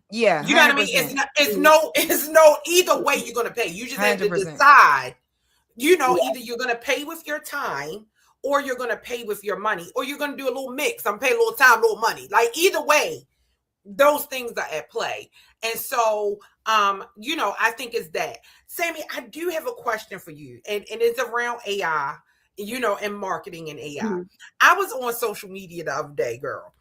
Yeah. You know what I mean? It's no, either way you're going to pay. You just have to decide, either you're going to pay with your time or you're going to pay with your money, or you're going to do a little mix. I'm paying a little time, a little money. Like either way, those things are at play. And so, I think it's that. Sammy, I do have a question for you, and it's around AI, and marketing and AI. I was on social media the other day, girl,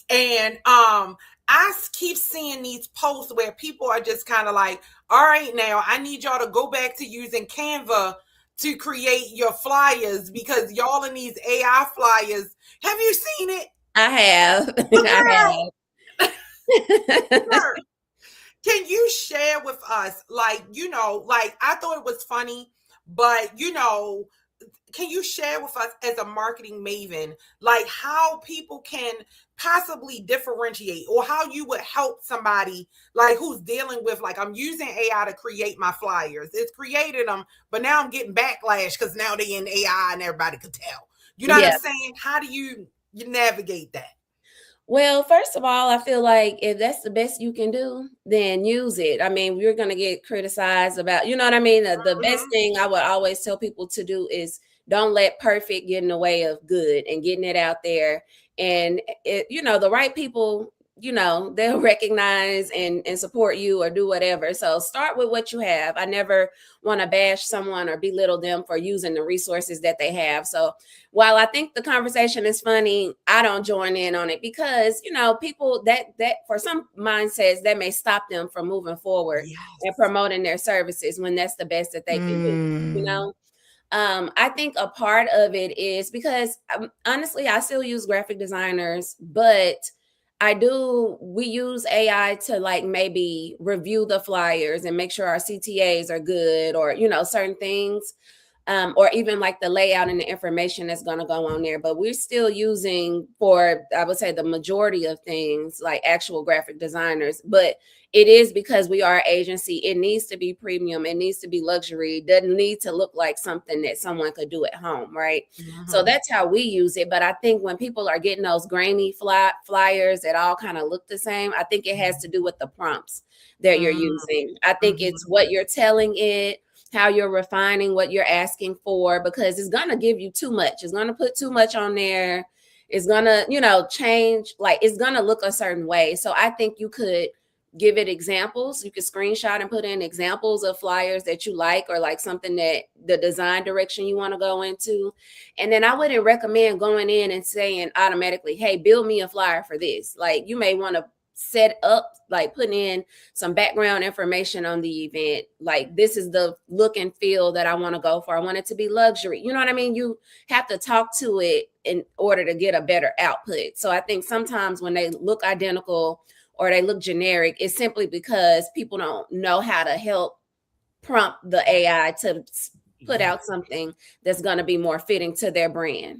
and I keep seeing these posts where people are just kind of like, all right, now I need y'all to go back to using Canva to create your flyers because y'all in these AI flyers. Have you seen it? I have. I have. Can you share with us, like I thought it was funny, but can you share with us as a marketing maven, like how people can possibly differentiate or how you would help somebody like who's dealing with like, I'm using AI to create my flyers. It's created them, but now I'm getting backlash because now they in AI and everybody could tell. You know what I'm saying? How do you navigate that? Well, first of all, I feel like if that's the best you can do, then use it. I mean, we're going to get criticized about, you know what I mean? The best thing I would always tell people to do is don't let perfect get in the way of good and getting it out there. And, the right people, they'll recognize and support you or do whatever. So start with what you have. I never want to bash someone or belittle them for using the resources that they have. So while I think the conversation is funny, I don't join in on it because, people that for some mindsets that may stop them from moving forward and promoting their services when that's the best that they can do, I think a part of it is because honestly, I still use graphic designers, but we use AI to like maybe review the flyers and make sure our CTAs are good or, certain things, or even like the layout and the information that's going to go on there. But we're still using for, I would say the majority of things like actual graphic designers, but it is because we are an agency. It needs to be premium. It needs to be luxury. It doesn't need to look like something that someone could do at home, right? So that's how we use it. But I think when people are getting those grainy flyers that all kind of look the same, I think it has to do with the prompts that you're using. I think it's what you're telling it, how you're refining what you're asking for, because it's going to give you too much. It's going to put too much on there. It's going to, change, like it's going to look a certain way. So I think you could give it examples. You can screenshot and put in examples of flyers that you like, or like something that the design direction you want to go into. And then I wouldn't recommend going in and saying automatically, hey, build me a flyer for this. Like, you may want to set up, like putting in some background information on the event. Like, this is the look and feel that I want to go for. I want it to be luxury. You know what I mean? You have to talk to it in order to get a better output. So I think sometimes when they look identical or they look generic, it's simply because people don't know how to help prompt the AI to put out something that's going to be more fitting to their brand.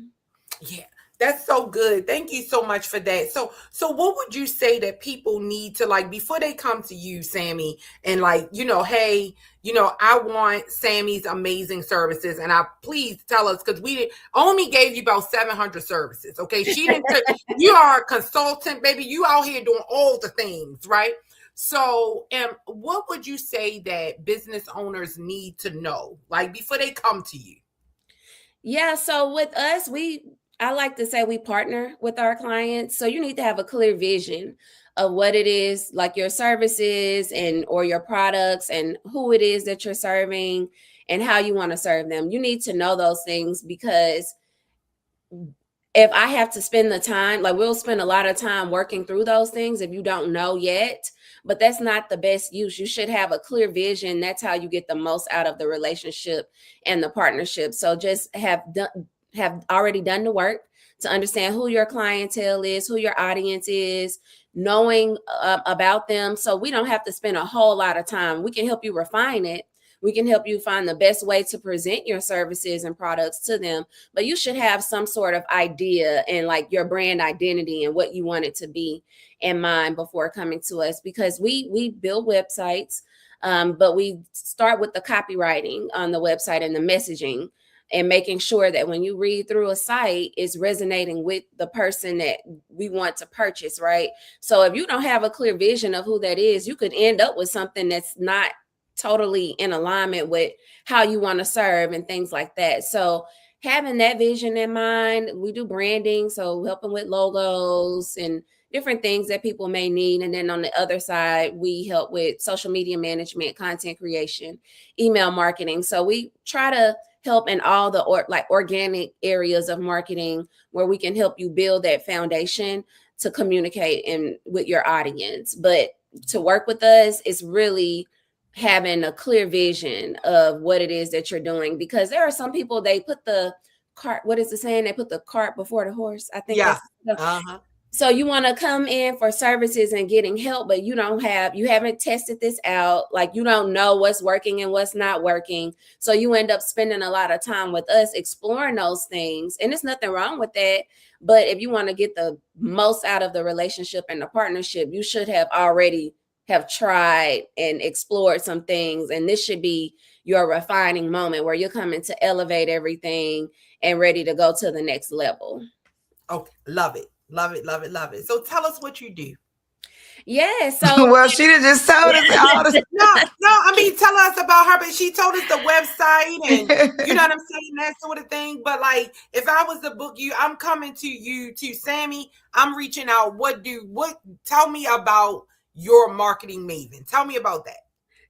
Yeah, that's so good. Thank you so much for that. So what would you say that people need to, like, before they come to you, Sammy, and like, hey, I want Sammy's amazing services, and please tell us, because we only gave you about 700 services. Okay, she didn't. You are a consultant, baby. You out here doing all the things, right? So, what would you say that business owners need to know, like, before they come to you? Yeah. So with us, I like to say we partner with our clients. So you need to have a clear vision of what it is, like your services or your products, and who it is that you're serving and how you want to serve them. You need to know those things, because if I have to spend the time, like, we'll spend a lot of time working through those things if you don't know yet, but that's not the best use. You should have a clear vision. That's how you get the most out of the relationship and the partnership. So just have already done the work to understand who your clientele is, who your audience is, knowing about them. So we don't have to spend a whole lot of time. We can help you refine it. We can help you find the best way to present your services and products to them. But you should have some sort of idea and like your brand identity and what you want it to be in mind before coming to us, because we build websites, but we start with the copywriting on the website and the messaging, and making sure that when you read through a site, it's resonating with the person that we want to purchase, right? So if you don't have a clear vision of who that is, you could end up with something that's not totally in alignment with how you want to serve and things like that. So having that vision in mind, we do branding, so helping with logos and different things that people may need. And then on the other side, we help with social media management, content creation, email marketing. So we try to help in all the organic areas of marketing, where we can help you build that foundation to communicate with your audience. But to work with us, it's really having a clear vision of what it is that you're doing, because there are some people, they put the cart, what is the saying? They put the cart before the horse. I think. Yeah. So you want to come in for services and getting help, but you haven't tested this out. Like, you don't know what's working and what's not working. So you end up spending a lot of time with us exploring those things. And there's nothing wrong with that. But if you want to get the most out of the relationship and the partnership, you should have already tried and explored some things. And this should be your refining moment where you're coming to elevate everything and ready to go to the next level. Okay. Love it. Love it, love it, love it. So tell us what you do. Yeah, so well, she just told us all this. No, I mean, tell us about her, but she told us the website and you know what I'm saying, that sort of thing. But like, if I was to book you, I'm coming to you, to Sammy, I'm reaching out. Tell me about your marketing maven. Tell me about that.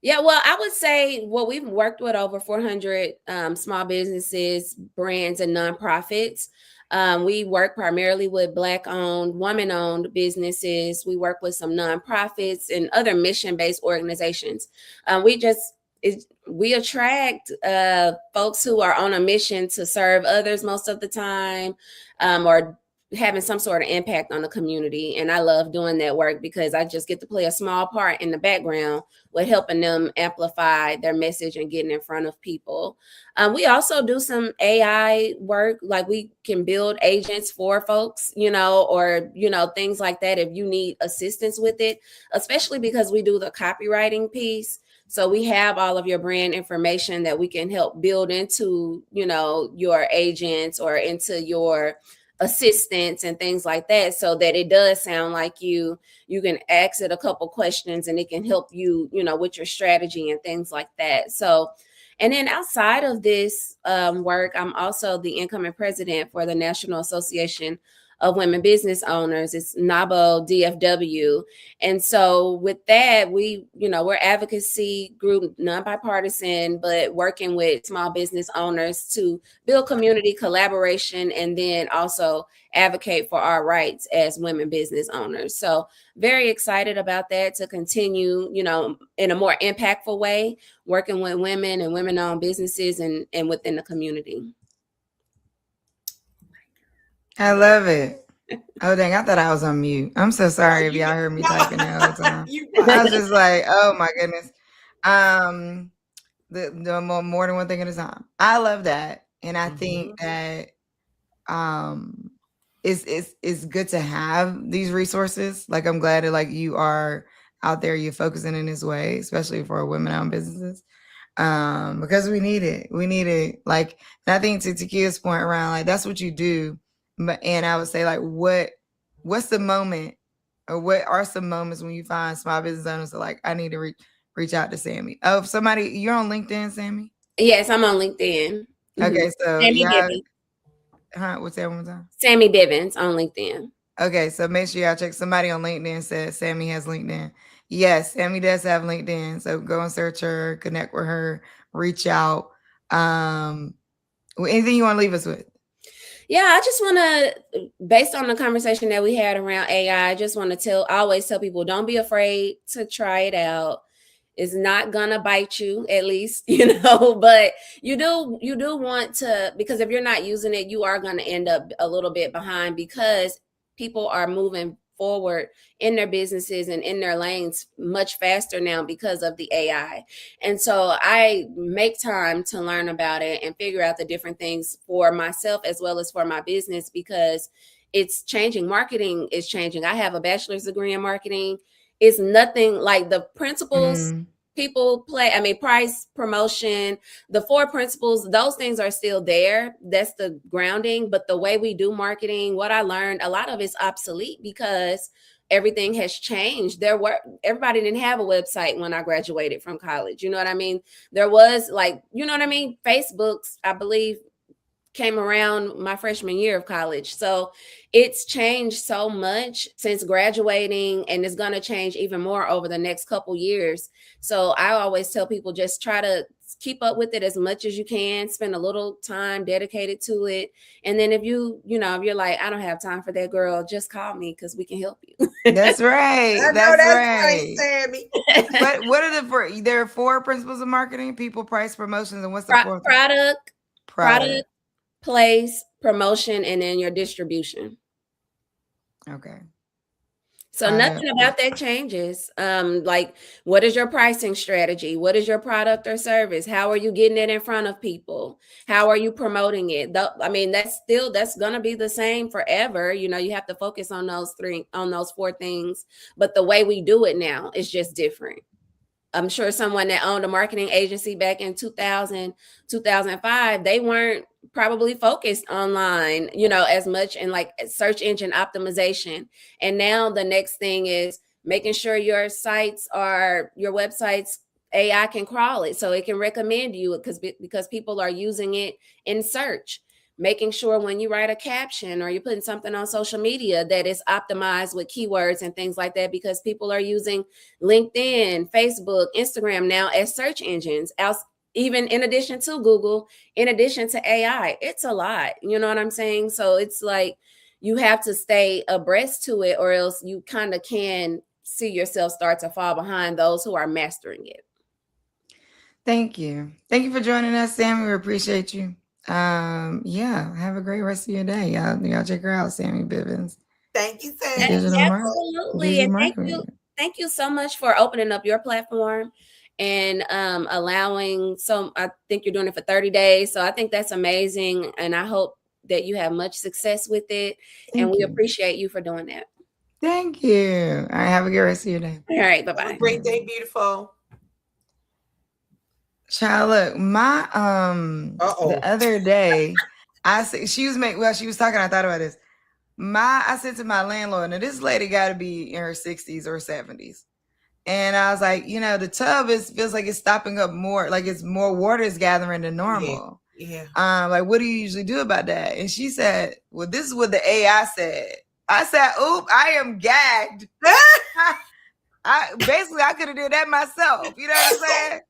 Yeah, well, I would say, we've worked with over 400 small businesses, brands, and nonprofits. We work primarily with Black-owned, woman-owned businesses. We work with some nonprofits and other mission-based organizations. We attract folks who are on a mission to serve others most of the time, or having some sort of impact on the community. And I love doing that work because I just get to play a small part in the background with helping them amplify their message and getting in front of people. We also do some AI work, like we can build agents for folks, or, things like that if you need assistance with it, especially because we do the copywriting piece. So we have all of your brand information that we can help build into, your agents or into your assistants and things like that, so that it does sound like you can ask it a couple questions and it can help you, with your strategy and things like that. So, and then outside of this work, I'm also the incoming president for the National Association of women business owners. It's NABO DFW. And so with that, we're advocacy group, non-bipartisan, but working with small business owners to build community collaboration and then also advocate for our rights as women business owners. So very excited about that, to continue, in a more impactful way, working with women and women-owned businesses and within the community. I love it. Oh, dang, I thought I was on mute. I'm so sorry if y'all heard me typing the whole time. I was just like, oh my goodness. The more than one thing at a time. I love that. And I think that it's good to have these resources. Like, I'm glad that like you are out there, you're focusing in this way, especially for women-owned businesses. Because we need it. We need it. Like, and I think to Kia's point around, like, that's what you do. And I would say, like, what's the moment, or what are some moments when you find small business owners are like, I need to reach out to Sammy? Oh, if somebody, you're on LinkedIn, Sammy? Yes, I'm on LinkedIn. Okay, so Sammy Bivens. What's that one more time? Sammy Bivens on LinkedIn. Okay, so make sure y'all check. Somebody on LinkedIn said Sammy has LinkedIn. Yes, Sammy does have LinkedIn. So go and search her, connect with her, reach out. Anything you want to leave us with? Yeah, I just want to, based on the conversation that we had around AI, I just want to always tell people, don't be afraid to try it out. It's not gonna bite you, at least, but you do want to, because if you're not using it, you are gonna end up a little bit behind, because people are moving forward in their businesses and in their lanes much faster now because of the AI. And so I make time to learn about it and figure out the different things for myself as well as for my business, because it's changing. Marketing is changing. I have a bachelor's degree in marketing. It's nothing like the principles people play. I mean, price, promotion, the 4 principles, those things are still there. That's the grounding. But the way we do marketing, what I learned, a lot of it's obsolete because everything has changed. Everybody didn't have a website when I graduated from college. You know what I mean? There was Facebook's, I believe, came around my freshman year of college. So it's changed so much since graduating, and it's going to change even more over the next couple years. So I always tell people, just try to keep up with it as much as you can, spend a little time dedicated to it. And then if you're like, I don't have time for that, girl, just call me because we can help you. That's right. That's right, Sammy. What are there are 4 principles of marketing: people, price, promotions, and what's the 4th? Product, place, promotion, and then your distribution. Okay. So nothing about that changes. Like, what is your pricing strategy? What is your product or service? How are you getting it in front of people? How are you promoting it? I mean, that's going to be the same forever. You have to focus on those 4 things. But the way we do it now is just different. I'm sure someone that owned a marketing agency back in 2000, 2005, they weren't probably focused online, as much, in like search engine optimization. And now the next thing is making sure your websites, AI can crawl it so it can recommend you, because people are using it in search. Making sure when you write a caption or you're putting something on social media that it's optimized with keywords and things like that, because people are using LinkedIn, Facebook, Instagram now as search engines, even in addition to Google, in addition to AI. It's a lot, you know what I'm saying? So it's like you have to stay abreast to it, or else you kind of can see yourself start to fall behind those who are mastering it. Thank you. Thank you for joining us, Sammy. We appreciate you. Have a great rest of your day. Y'all check her out, Sammy Bivens. Thank you, Sammy. Absolutely. And thank you so much for opening up your platform and allowing I think you're doing it for 30 days. So I think that's amazing. And I hope that you have much success with it. And we appreciate you for doing that. Thank you. All right. Have a good rest of your day. All right. Bye-bye. Have a great day, beautiful. Child, look, the other day, she was talking, I thought about this. I said to my landlord, now this lady got to be in her 60s or 70s. And I was like, the tub feels like it's stopping up more, like it's more water is gathering than normal. Yeah. Like, what do you usually do about that? And she said, well, this is what the AI said. I said, oop, I am gagged. I could have did that myself. You know what I'm saying?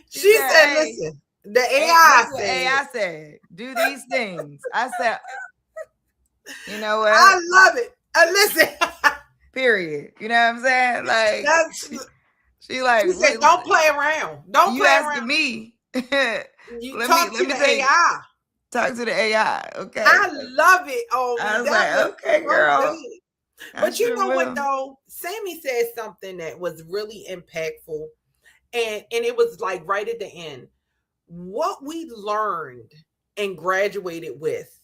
She said, hey, listen, the AI said. AI said, do these things. I said, you know what? I love it. Listen. Period. You know what I'm saying? Like, she like, she said, don't play around. Don't play around. You asking me. You talk to the AI. Talk to the AI. Okay. I love it. Oh, I was like, okay, girl. But you know what though? Sammy said something that was really impactful. And it was like right at the end. What we learned and graduated with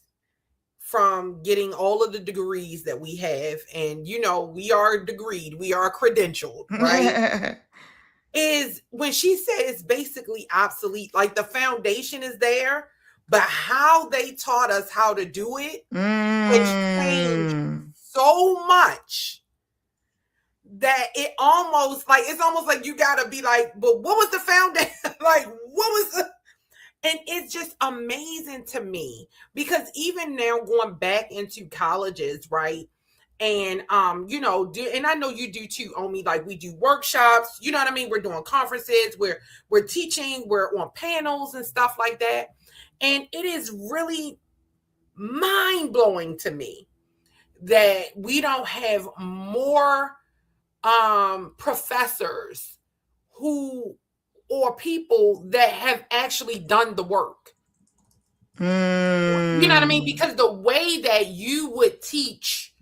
from getting all of the degrees that we have, and you know, we are degreed, we are credentialed, right? Is when she said it's basically obsolete. Like the foundation is there, but how they taught us how to do it has changed so much that it's almost like you gotta be like, but what was the foundation? Like, what was the? And it's just amazing to me because even now going back into colleges, right? And you know, and I know you do too, Omi. Like we do workshops, you know what I mean? We're doing conferences, we're teaching, we're on panels and stuff like that. And it is really mind-blowing to me that we don't have more professors or people that have actually done the work. You know what I mean? Because the way that you would teach,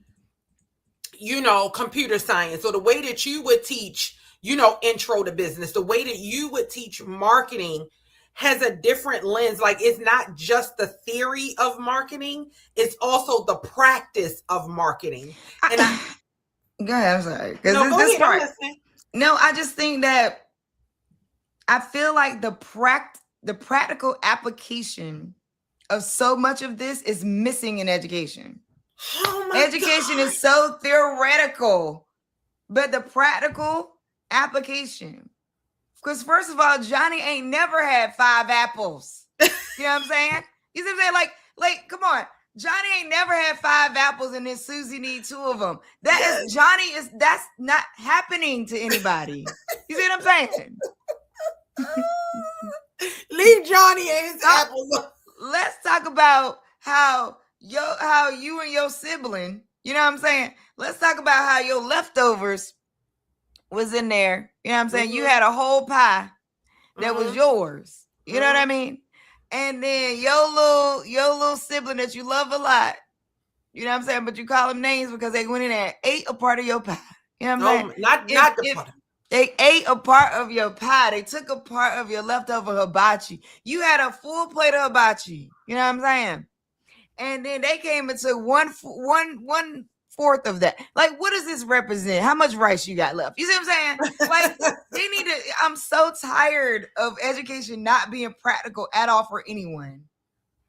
you know, computer science, or the way that you would teach, you know, intro to business, the way that you would teach marketing has a different lens. Like it's not just the theory of marketing, it's also the practice of marketing. And go ahead, I'm sorry. This part. No, I just think that I feel like the practical application of so much of this is missing in education. Oh my education God. is so theoretical, but the practical application. Because first of all, Johnny ain't never had 5 apples. You know what I'm saying? You see what I'm saying? Like, come on. Johnny ain't never had 5 apples and then Susie need 2 of them. That's not happening to anybody. You see what I'm saying? Leave Johnny and his apples. Let's talk about how you and your sibling, you know what I'm saying? Let's talk about how your leftovers was in there. You know what I'm saying? You had a whole pie that was yours. You know what I mean? And then your little sibling that you love a lot, you know what I'm saying? But you call them names because they went in there and ate a part of your pie. You know what I'm saying? Not the part. They ate a part of your pie. They took a part of your leftover hibachi. You had a full plate of hibachi. You know what I'm saying? And then they came and took one fourth of that. Like, what does this represent? How much rice you got left? You see what I'm saying? Like, they need to. I'm so tired of education not being practical at all for anyone.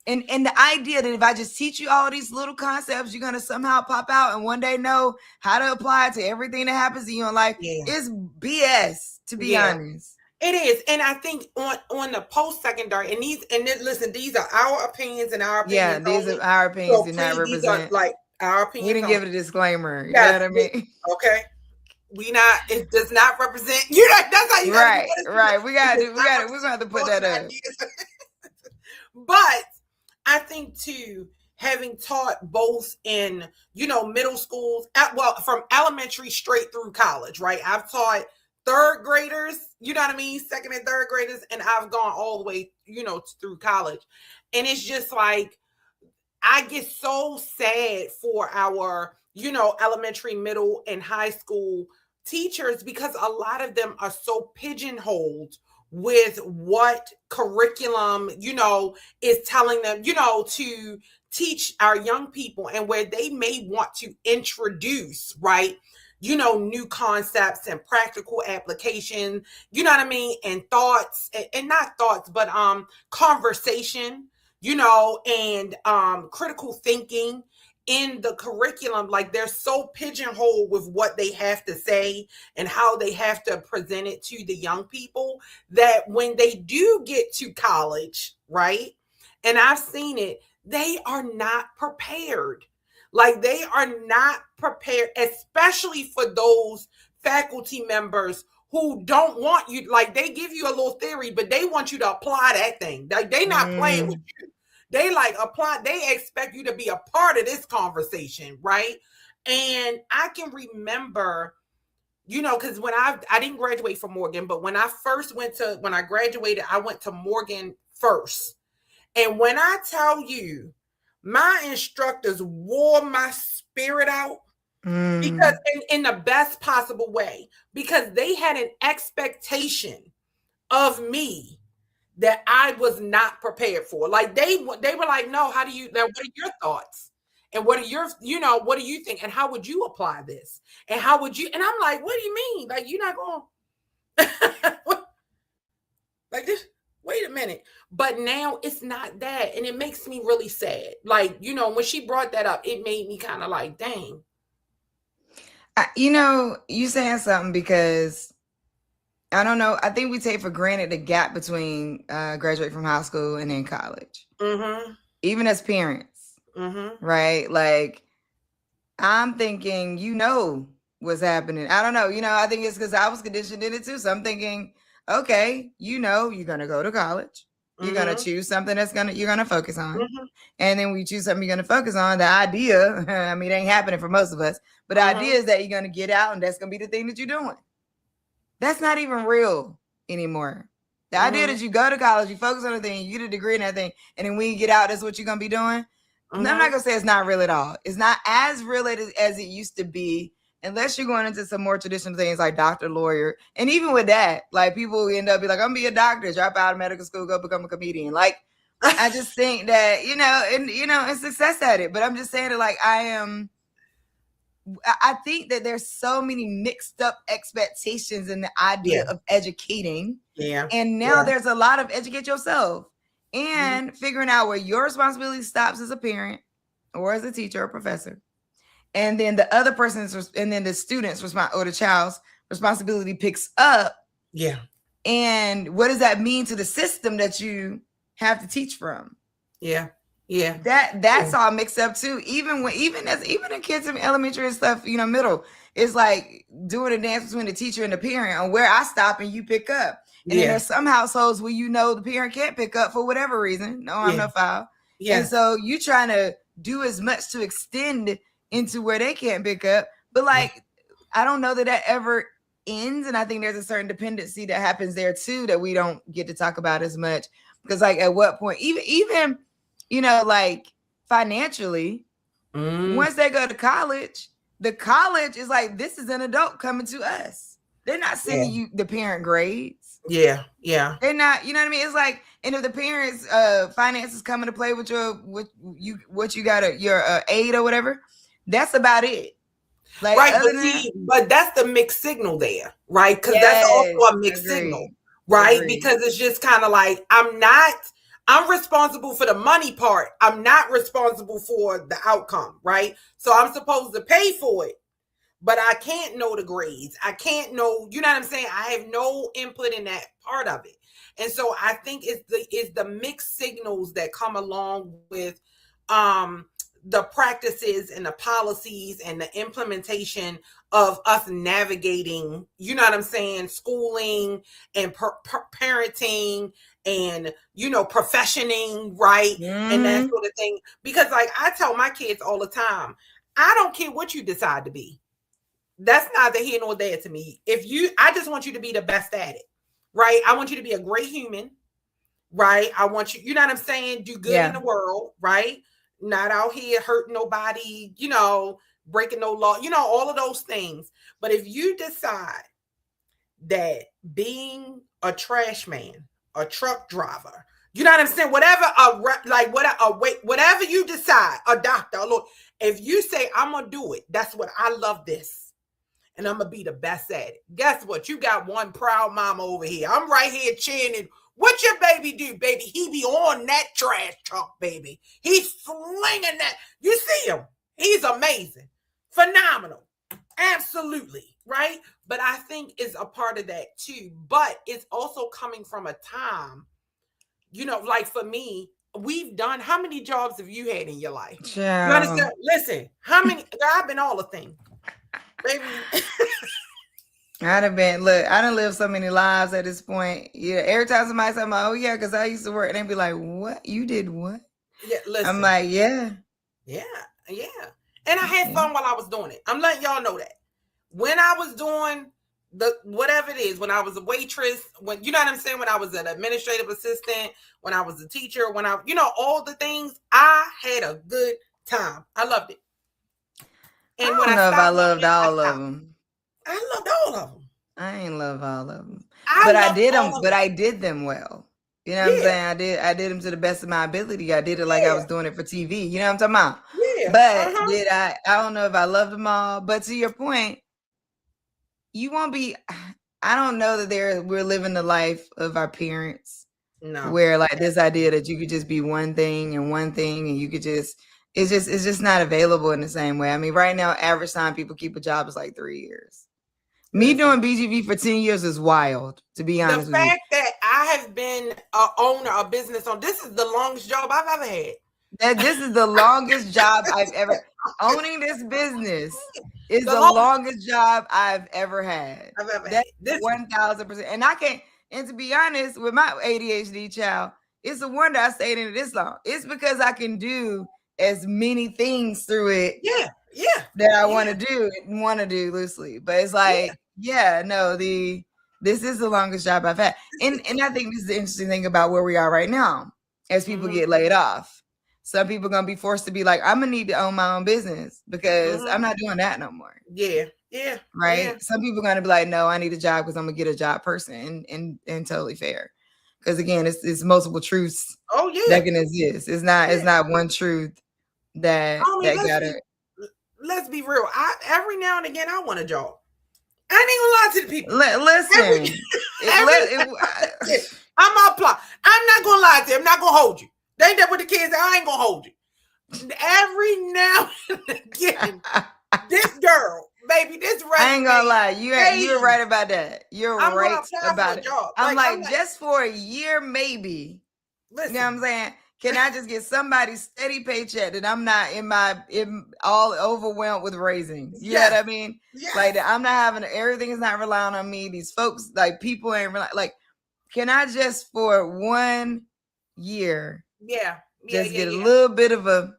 And the idea that if I just teach you all these little concepts, you're gonna somehow pop out and one day know how to apply it to everything that happens in your life is BS, to be honest. It is. And I think on the post-secondary, listen, these are our opinions and our opinions. Yeah, these are our opinions, so do not represent. These are like our opinions. We didn't give it a disclaimer. You know what I mean? Okay. It does not represent. You know, that's how you right. We got it. We're gonna have to put that up. But I think too, having taught both in, you know, middle schools, from elementary straight through college, right? I've taught 3rd graders, you know what I mean? 2nd and 3rd graders. And I've gone all the way, you know, through college. And it's just like, I get so sad for our, you know, elementary, middle, and high school teachers because a lot of them are so pigeonholed with what curriculum, you know, is telling them, you know, to teach our young people, and where they may want to introduce, right, you know, new concepts and practical application, you know what I mean, and thoughts, and not thoughts, but conversation, you know, and critical thinking in the curriculum. Like they're so pigeonholed with what they have to say and how they have to present it to the young people that when they do get to college, right, and I've seen it, they are not prepared. Like, they are not prepared, especially for those faculty members who don't want you. Like, they give you a little theory, but they want you to apply that thing. Like, they not playing with you. They like apply, they expect you to be a part of this conversation, right? And I can remember, you know, because when I didn't graduate from Morgan, but when I graduated, I went to Morgan first. And when I tell you, my instructors wore my spirit out, because in the best possible way, because they had an expectation of me that I was not prepared for. Like, they were like, no, what are your thoughts? And what do you think? And how would you apply this? And how would you? And I'm like, what do you mean? Like, you're not going like this? Wait a minute. But now it's not that. And it makes me really sad. Like, you know, when she brought that up, it made me kind of like, dang. You know, you saying something, because I don't know. I think we take for granted the gap between graduate from high school and then college. Even as parents, right? Like, I'm thinking, you know what's happening. I don't know. You know, I think it's because I was conditioned in it too. So I'm thinking, okay, you know, you're going to go to college. You're going to choose something you're going to focus on. And then when you choose something you're going to focus on, the idea, I mean, it ain't happening for most of us, but the idea is that you're going to get out and that's going to be the thing that you're doing. That's not even real anymore. The idea that you go to college, you focus on a thing, you get a degree in that thing, and then when you get out, that's what you're going to be doing. I'm not going to say it's not real at all. It's not as real as it used to be, unless you're going into some more traditional things like doctor, lawyer. And even with that, like, people end up be like, I'm going to be a doctor, drop out of medical school, go become a comedian. Like, I just think that, you know, and success at it. But I'm just saying that, like, I think that there's so many mixed up expectations in the idea of educating. And now there's a lot of educate yourself and figuring out where your responsibility stops as a parent or as a teacher or professor. And then the other person's, and then the student's or the child's responsibility picks up. And what does that mean to the system that you have to teach from? That's all mixed up too. Even in kids in elementary and stuff, you know, middle, it's like doing a dance between the teacher and the parent on where I stop and you pick up. And then there's some households where, you know, the parent can't pick up for whatever reason. No harm, no foul. And so you trying to do as much to extend into where they can't pick up. But like, I don't know that ever ends. And I think there's a certain dependency that happens there too, that we don't get to talk about as much. Because like, at what point, even you know, like, financially, once they go to college, the college is like, this is an adult coming to us. They're not sending you the parent grades. They're not, you know what I mean? It's like, and if the parents' finances come into play with your aid or whatever, that's about it. Like, right, but that's the mixed signal there, right? Because that's also a mixed signal, right? Because it's just kind of like, I'm responsible for the money part. I'm not responsible for the outcome, right? So I'm supposed to pay for it, but I can't know the grades. I can't know, you know what I'm saying? I have no input in that part of it. And so I think it's the mixed signals that come along with the practices and the policies and the implementation of us navigating, you know what I'm saying, schooling and parenting and, you know, professioning, right? And that sort of thing. Because like, I tell my kids all the time, I don't care what you decide to be. That's neither here nor there to me. I just want you to be the best at it, right? I want you to be a great human, right? I want you, you know what I'm saying? Do good in the world, right? Not out here hurting nobody, you know, breaking no law, you know, all of those things. But if you decide that being a trash man, a truck driver, you know what I'm saying? Whatever you decide, a doctor, a lawyer, if you say, I'm going to do it, that's what I love this. And I'm going to be the best at it. Guess what? You got one proud mama over here. I'm right here cheering. What your baby do, baby? He be on that trash truck, baby. He's slinging that. You see him. He's amazing. Phenomenal. Absolutely. Right? But I think it's a part of that too. But it's also coming from a time, you know, like for me, we've done. How many jobs have you had in your life? Child. You understand? Listen, how many? I've been all the things, baby. I done lived so many lives at this point. Yeah, every time somebody say, "Oh yeah," because I used to work, and they be like, "What? You did what?" Yeah, listen. I'm like, "Yeah, yeah. And I had fun while I was doing it. I'm letting y'all know that when I was doing the whatever it is, when I was a waitress, when you know what I'm saying, when I was an administrative assistant, when I was a teacher, when I, all the things, I had a good time. I loved it. And I don't know if I loved all of them. I loved all of them. I ain't love all of them, but I did them. But I did them well. You know what I'm saying? I did them to the best of my ability. I did it like I was doing it for TV. You know what I'm talking about? Yeah. But did I don't know if I loved them all. But to your point, you won't be. I don't know that we're living the life of our parents. No. Where like this idea that you could just be one thing and you could just it's just not available in the same way. I mean, right now, average time people keep a job is like 3 years. Me doing BGV for 10 years is wild, to be honest with you. The fact that I have been an owner of business this is the longest job I've ever had. This is the longest job I've ever owning this business is the longest job I've ever had. That's 1,000%. And I can't, and to be honest, with my ADHD child, it's a wonder I stayed in it this long. It's because I can do as many things through it. Yeah. That I want to do loosely. But it's like, this is the longest job I've had. And I think this is the interesting thing about where we are right now as people get laid off. Some people are going to be forced to be like, I'm going to need to own my own business because I'm not doing that no more. Yeah. Right. Yeah. Some people are going to be like, no, I need a job because I'm going to get a job person and totally fair. Because again, it's multiple truths that can exist. It's not one truth that got it. Let's be real. Every now and again, I want a job. I ain't gonna lie to the people. Listen, I'm applying. I'm not gonna lie to you. I'm not gonna hold you. They ain't that with the kids. I ain't gonna hold you. Every now and again, this girl, baby, this resume. I ain't gonna lie. You're right about that. You're right about it. I'm like, just for a year, maybe. Listen, you know what I'm saying? Can I just get somebody's steady paycheck that I'm not in all overwhelmed with raising? You know what I mean? Yes. Like I'm not having everything is not relying on me. These folks, like people ain't like. Can I just for 1 year? Just get a little bit of a.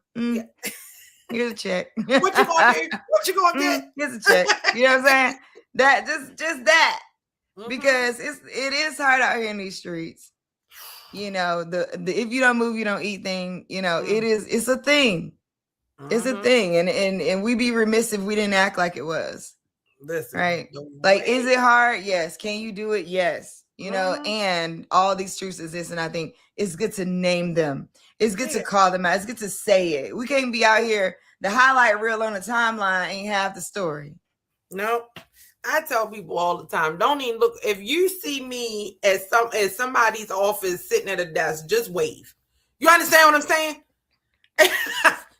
Here's a check. What you gonna do? What you gonna get? Here's a check. You know what I'm saying? That just that because it is hard out here in these streets. You know, the if you don't move, you don't eat thing, it's a thing. It's a thing. And we'd be remiss if we didn't act like it was. Listen, right? Like, is it hard? Yes. Can you do it? Yes. And all these truths exist. And I think it's good to name them. It's good to call them out. It's good to say it. We can't be out here. The highlight reel on the timeline ain't half the story. No. I tell people all the time, don't even look. If you see me at somebody's office sitting at a desk, just wave. You understand what I'm saying?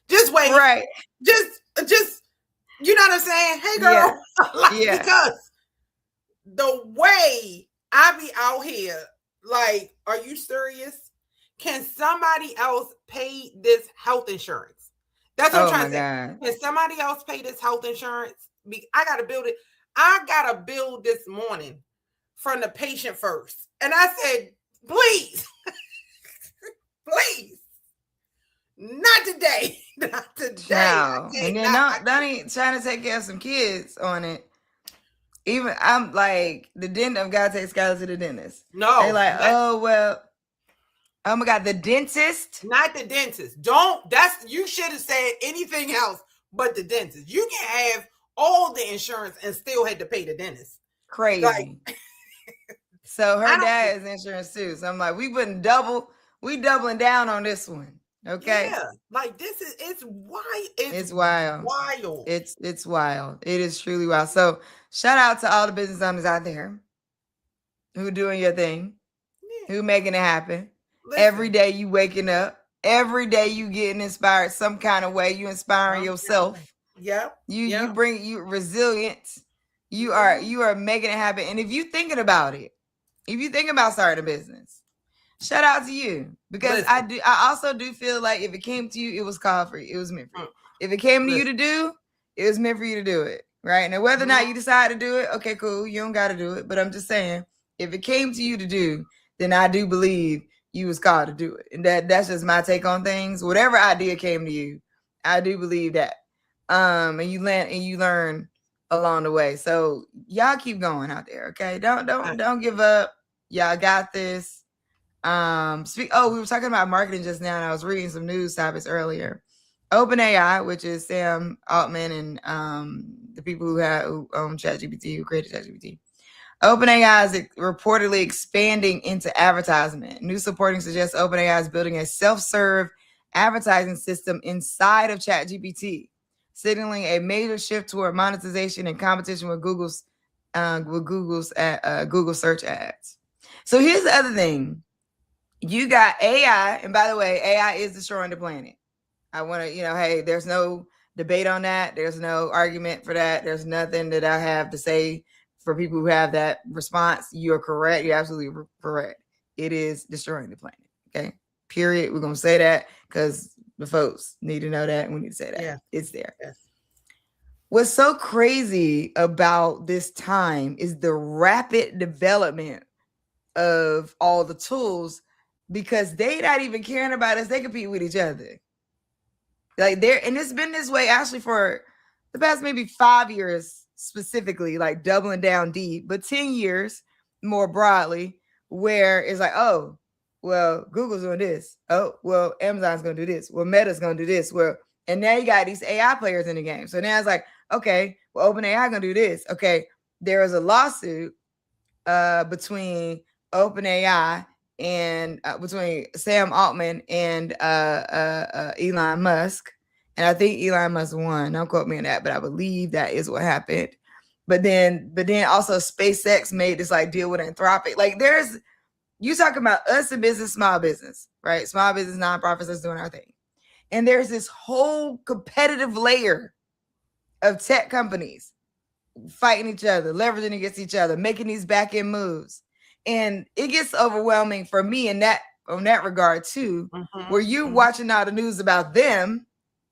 Just wave. Right. Just, you know what I'm saying? Hey, girl. Yeah. Because the way I be out here, like, are you serious? Can somebody else pay this health insurance? That's what I'm trying to say. God. Can somebody else pay this health insurance? I got to build it. I got a bill this morning from the patient first. And I said, please, please, not today. Not today. No. And then don't even trying to take care of some kids on it. Even I'm like, I've got to take Skylar to the dentist. No. They're like, oh my God, the dentist? Not the dentist. You should have said anything else but the dentist. You can have all the insurance and still had to pay the dentist. Crazy. Like, so her dad is insurance too. So I'm like, we doubling down on this one. Okay. Yeah. Like it's wild. It's wild. Wild. It's wild. It is truly wild. So shout out to all the business owners out there who doing your thing, who making it happen. Listen. Every day you waking up, every day you getting inspired some kind of way. You inspiring yourself. Yeah. You bring you resilience. You are making it happen. And if you thinking about it, if you think about starting a business, shout out to you, because I also do feel like if it came to you, it was called for you. It was meant for you. If it came to you to do, it was meant for you to do it. Right now, whether or not you decide to do it, okay, cool. You don't got to do it, but I'm just saying, if it came to you to do, then I do believe you was called to do it, and that's just my take on things. Whatever idea came to you, I do believe that. And you learn along the way. So y'all keep going out there, okay? Don't give up. Y'all got this. We were talking about marketing just now, and I was reading some news topics earlier. OpenAI, which is Sam Altman and the people who own ChatGPT, who created ChatGPT. OpenAI is reportedly expanding into advertisement. News reporting suggests OpenAI is building a self-serve advertising system inside of ChatGPT, signaling a major shift toward monetization and competition with Google's Google search ads. So here's the other thing. You got AI, and by the way, AI is destroying the planet. I want to, hey, there's no debate on that. There's no argument for that. There's nothing that I have to say for people who have that response. You're correct. You're absolutely correct. It is destroying the planet. Okay. Period. We're going to say that because the folks need to know that, and we need to say that. Yeah. It's there. Yes. What's so crazy about this time is the rapid development of all the tools, because they not even caring about us. They compete with each other. And it's been this way actually for the past maybe 5 years specifically, like doubling down deep, but 10 years more broadly, where it's like, oh, well, Google's doing this. Oh, well, Amazon's going to do this. Well, Meta's going to do this. Well, and now you got these AI players in the game. So now it's like, okay, well, OpenAI going to do this. Okay, there is a lawsuit between OpenAI and between Sam Altman and Elon Musk. And I think Elon Musk won. Don't quote me on that, but I believe that is what happened. But then also SpaceX made this like deal with Anthropic. Like you talking about us in business, small business, right? Small business, nonprofits that's doing our thing. And there's this whole competitive layer of tech companies fighting each other, leveraging against each other, making these back end moves. And it gets overwhelming for me on that regard too, where you're watching all the news about them,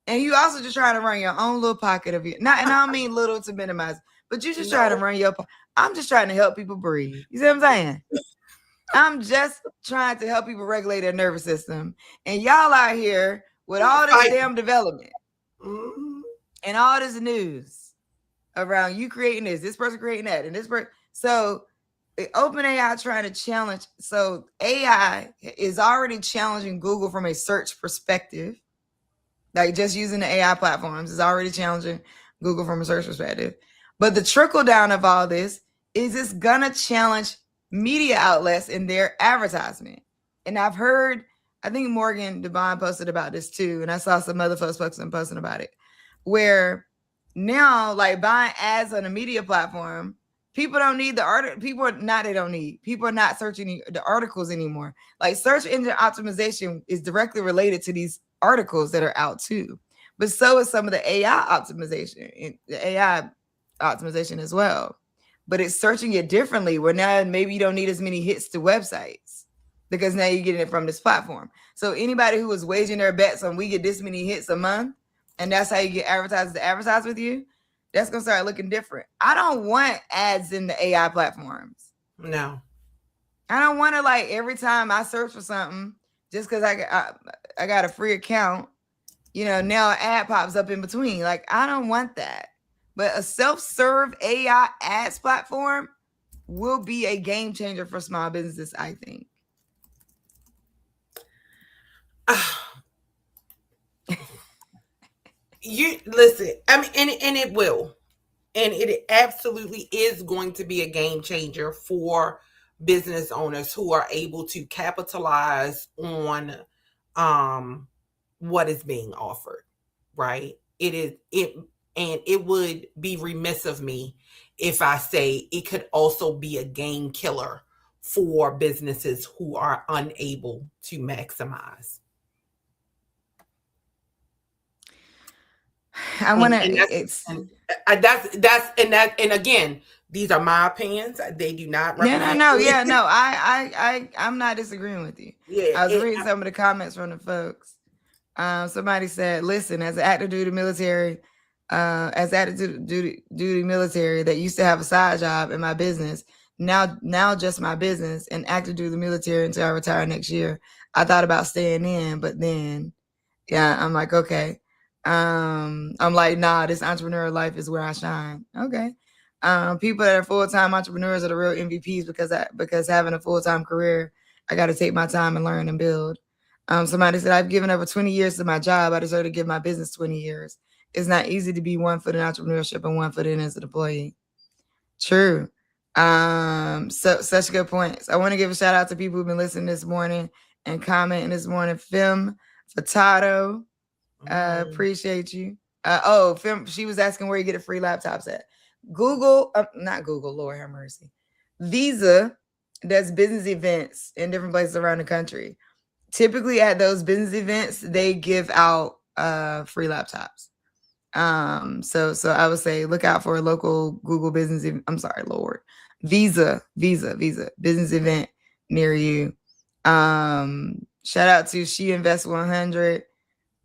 and you also just trying to run your own little pocket of it. And I don't mean little to minimize, but you just trying to run your. I'm just trying to help people breathe. You see what I'm saying? I'm just trying to help people regulate their nervous system, and y'all out here with all this damn development and all this news around you creating this person creating that, and this person. So OpenAI trying to challenge. So AI is already challenging Google from a search perspective. Like just using the AI platforms is already challenging Google from a search perspective. But the trickle down of all this is it's gonna challenge media outlets in their advertisement. And I've heard, I think Morgan Devine posted about this too, and I saw some other folks posting about it, where now like buying ads on a media platform, people don't need the article. People are not searching the articles anymore. Like search engine optimization is directly related to these articles that are out too. But so is some of the AI optimization as well. But it's searching it differently, where now maybe you don't need as many hits to websites because now you're getting it from this platform. So anybody who was waging their bets on we get this many hits a month, and that's how you get advertisers to advertise with you, that's going to start looking different. I don't want ads in the AI platforms. No. I don't want to like every time I search for something, just because I got a free account, now an ad pops up in between. Like, I don't want that. But a self-serve AI ads platform will be a game changer for small businesses, I think. You listen, I mean, and it will, and it absolutely is going to be a game changer for business owners who are able to capitalize on what is being offered, right? It would be remiss of me if I say it could also be a game killer for businesses who are unable to maximize. I want to. And again, these are my opinions. They do not represent. No. Yeah, no. I'm not disagreeing with you. Yeah, I was reading some of the comments from the folks. Somebody said, "Listen, as an active duty military, military that used to have a side job in my business, now just my business, and active duty military until I retire next year. I thought about staying in, but then, yeah, I'm like, okay." I'm like, nah, this entrepreneurial life is where I shine. Okay. People that are full-time entrepreneurs are the real MVPs because having a full-time career, I got to take my time and learn and build. Somebody said, I've given over 20 years to my job. I deserve to give my business 20 years. It's not easy to be 1 foot in entrepreneurship and 1 foot in as an employee. True. So such good points. I want to give a shout out to people who've been listening this morning and commenting this morning. Fim Fatato. Appreciate you. Fim, she was asking where you get a free laptops at. Google, not Google, Lord have mercy. Visa does business events in different places around the country. Typically at those business events, they give out free laptops. So I would say look out for a local Google business. Visa business event near you. Shout out to She Invest 100.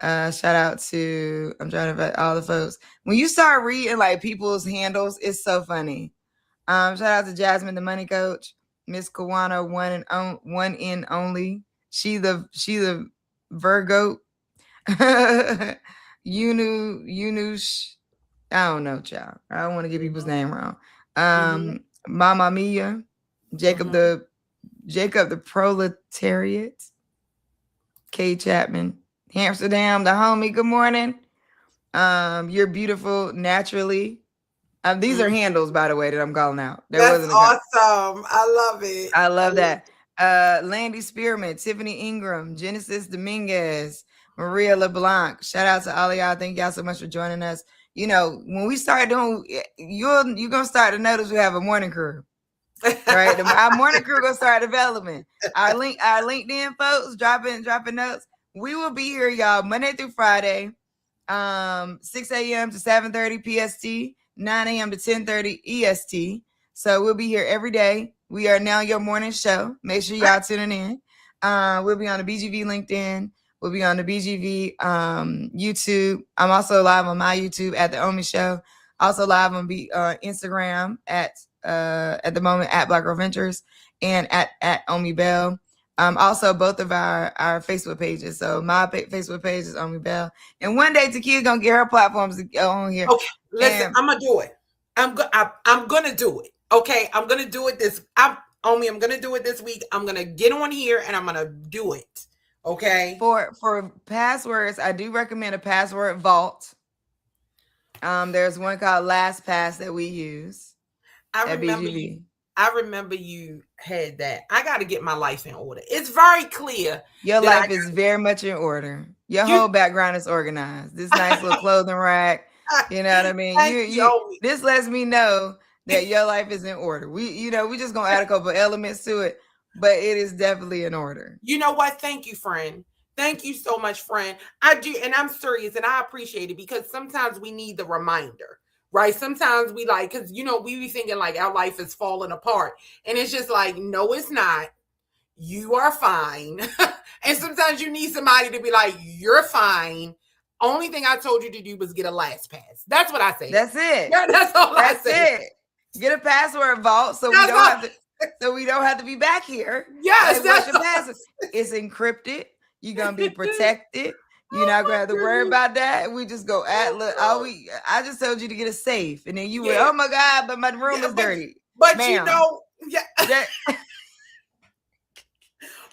Shout out to, I'm trying to invite all the folks. When you start reading like people's handles, it's so funny. Shout out to Jasmine, the money coach, Miss Kawana, one in only. She the Virgo. Yunush. I don't know, child. I don't want to get people's name wrong. Mama Mia, Jacob the proletariat, Kay Chapman, Amsterdam, the homie. Good morning. You're beautiful naturally. These are handles, by the way, that I'm calling out. That's awesome. I love it. I love that. Landy Spearman, Tiffany Ingram, Genesis Dominguez, Maria LeBlanc. Shout out to all of y'all. Thank y'all so much for joining us. You know, when we start doing, you're gonna start to notice we have a morning crew. Right, our morning crew gonna start developing. Our LinkedIn folks dropping notes. We will be here, y'all, Monday through Friday, 6 a.m. to 7:30 PST, 9 a.m. to 10:30 EST. So we'll be here every day. We are now your morning show. Make sure y'all tuning in. We'll be on the BGV LinkedIn. We'll be on the BGV YouTube. I'm also live on my YouTube at The Omi Show. Also live on Instagram at the moment at Black Girl Ventures and at Omi Bell. Also both of our Facebook pages. So my Facebook page is Omi Bell. And one day Takia gonna get her platforms on here. Okay, listen, I'm gonna do it. I'm gonna do it. Okay, I'm gonna do it I'm gonna do it this week. I'm gonna get on here and I'm gonna do it. Okay. For passwords, I do recommend a password vault. There's one called LastPass that we use. I remember you had that. I got to get my life in order. It's very clear. Your life is very much in order. Your whole background is organized. This nice little clothing rack. You know what I mean? This lets me know that your life is in order. We just gonna add a couple elements to it, but it is definitely in order. You know what? Thank you, friend. Thank you so much, friend. I do, and I'm serious, and I appreciate it because sometimes we need the reminder, right? Sometimes we because we be thinking like our life is falling apart, and it's just like, no, it's not. You are fine. And sometimes you need somebody to be like, you're fine. Only thing I told you to do was get a LastPass. That's what I say. That's it. Yeah, that's all I say. That's it. Get a password vault so we don't have to be back here. Yes, that's your password. It's encrypted. You're gonna be protected. You're not gonna have to worry about that. We just go I just told you to get a safe, and then you went, oh my God, but my room is dirty. But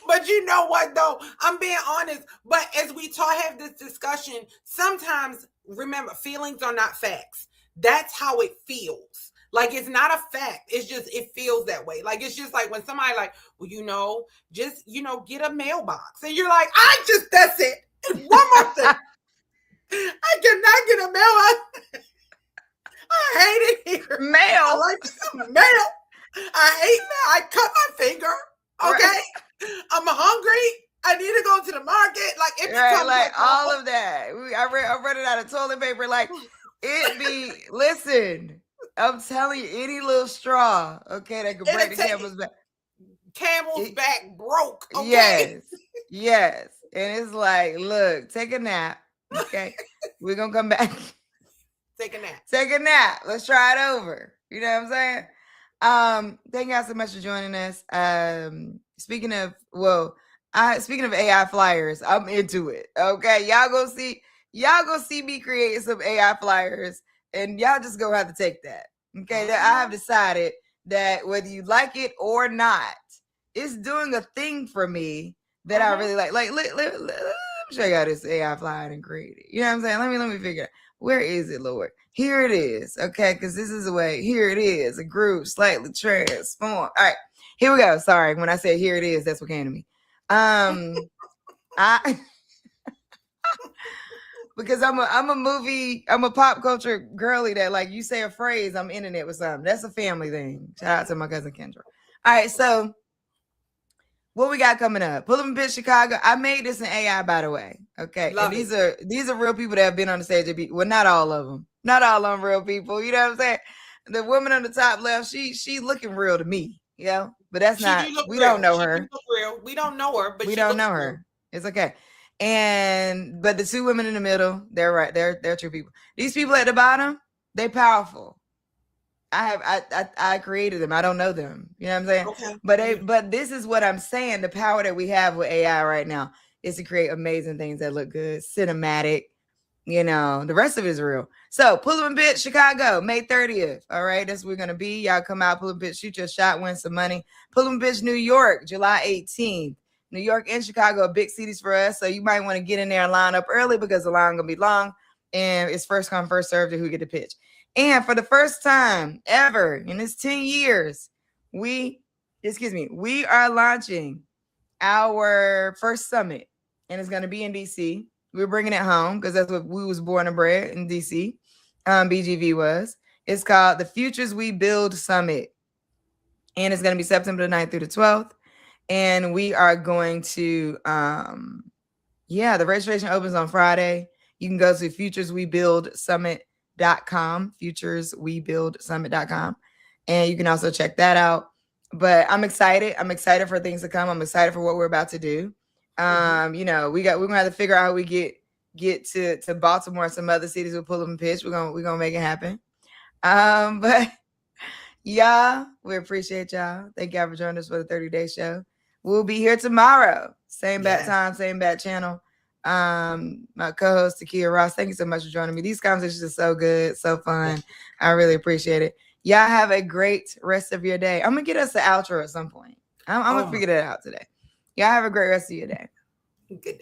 But you know what, though? I'm being honest. But as we have this discussion, sometimes, remember, feelings are not facts. That's how it feels. Like, it's not a fact. It's just, it feels that way. Like, it's just like when somebody just, get a mailbox. And you're like, that's it. And one more thing. I cannot get a mailbox. I hate it here. Mail. I like mail. I hate mail. I cut my finger. Okay. Right. I'm hungry. I need to go to the market. Like it right, becomes like all of that. I read it out of toilet paper. Like it be. Listen, I'm telling you, any little straw, okay, that could break the camel's back. Camel's back broke. Okay. Yes. And it's like, look, take a nap. Okay. We're gonna come back. Take a nap. Take a nap. Let's try it over. You know what I'm saying? Thank y'all so much for joining us. Speaking of AI flyers, I'm into it. Okay. Y'all go see me create some AI flyers, and y'all just gonna have to take that. Okay. I have decided that whether you like it or not, it's doing a thing for me that I really like. Like, let me show y'all this AI flyer and create it. You know what I'm saying? Let me figure it out. Where is it, Lord? Here it is. Okay, because this is the way. Here it is. A group slightly transformed. All right, here we go. Sorry, when I said here it is, that's what came to me. Because I'm a pop culture girly that, like, you say a phrase, I'm in it with something. That's a family thing. Shout out to my cousin Kendra. All right, so what we got coming up? Pull 'em Bitch Chicago. I made this in AI, by the way. Okay. Love and these are real people that have been on the stage. Well, not all of them. Not all of them real people. You know what I'm saying? The woman on the top left, she looking real to me. You know? But that's not, we don't know her. We don't know her, but we don't know her. It's okay. But the two women in the middle, they're right. They're true people. These people at the bottom, they powerful. I created them. I don't know them. You know what I'm saying? Okay. But this is what I'm saying. The power that we have with AI right now is to create amazing things that look good, cinematic. You know, the rest of it is real. So Pull 'em Bitch Chicago, May 30th. All right, that's where we're gonna be. Y'all come out, Pull 'em Bitch, shoot your shot, win some money. Pull 'em Bitch New York, July 18th. New York and Chicago are big cities for us, so you might want to get in there and line up early because the line gonna be long, and it's first come first served to who get the pitch. And for the first time ever in this 10 years, we are launching our first summit, and it's going to be in DC. We're bringing it home because that's what we was born and bred in DC. BGV was. It's called the Futures We Build Summit, and it's going to be September the 9th through the 12th. And we are going to, the registration opens on Friday. You can go to futureswebuildsummit.com, futureswebuildsummit.com, and you can also check that out. But I'm excited. I'm excited for things to come. I'm excited for what we're about to do. You know, we're gonna have to figure out how we get to Baltimore and some other cities with Pull 'em Pitch. We're gonna make it happen. But yeah, we appreciate y'all. Thank y'all for joining us for the 30-day show. We'll be here tomorrow. Same bat time, same bat channel. My co-host Takia Ross, thank you so much for joining me. These conversations are so good, so fun. I really appreciate it. Y'all have a great rest of your day. I'm gonna get us an outro at some point. I'm gonna figure that out today. Y'all have a great rest of your day. Good day.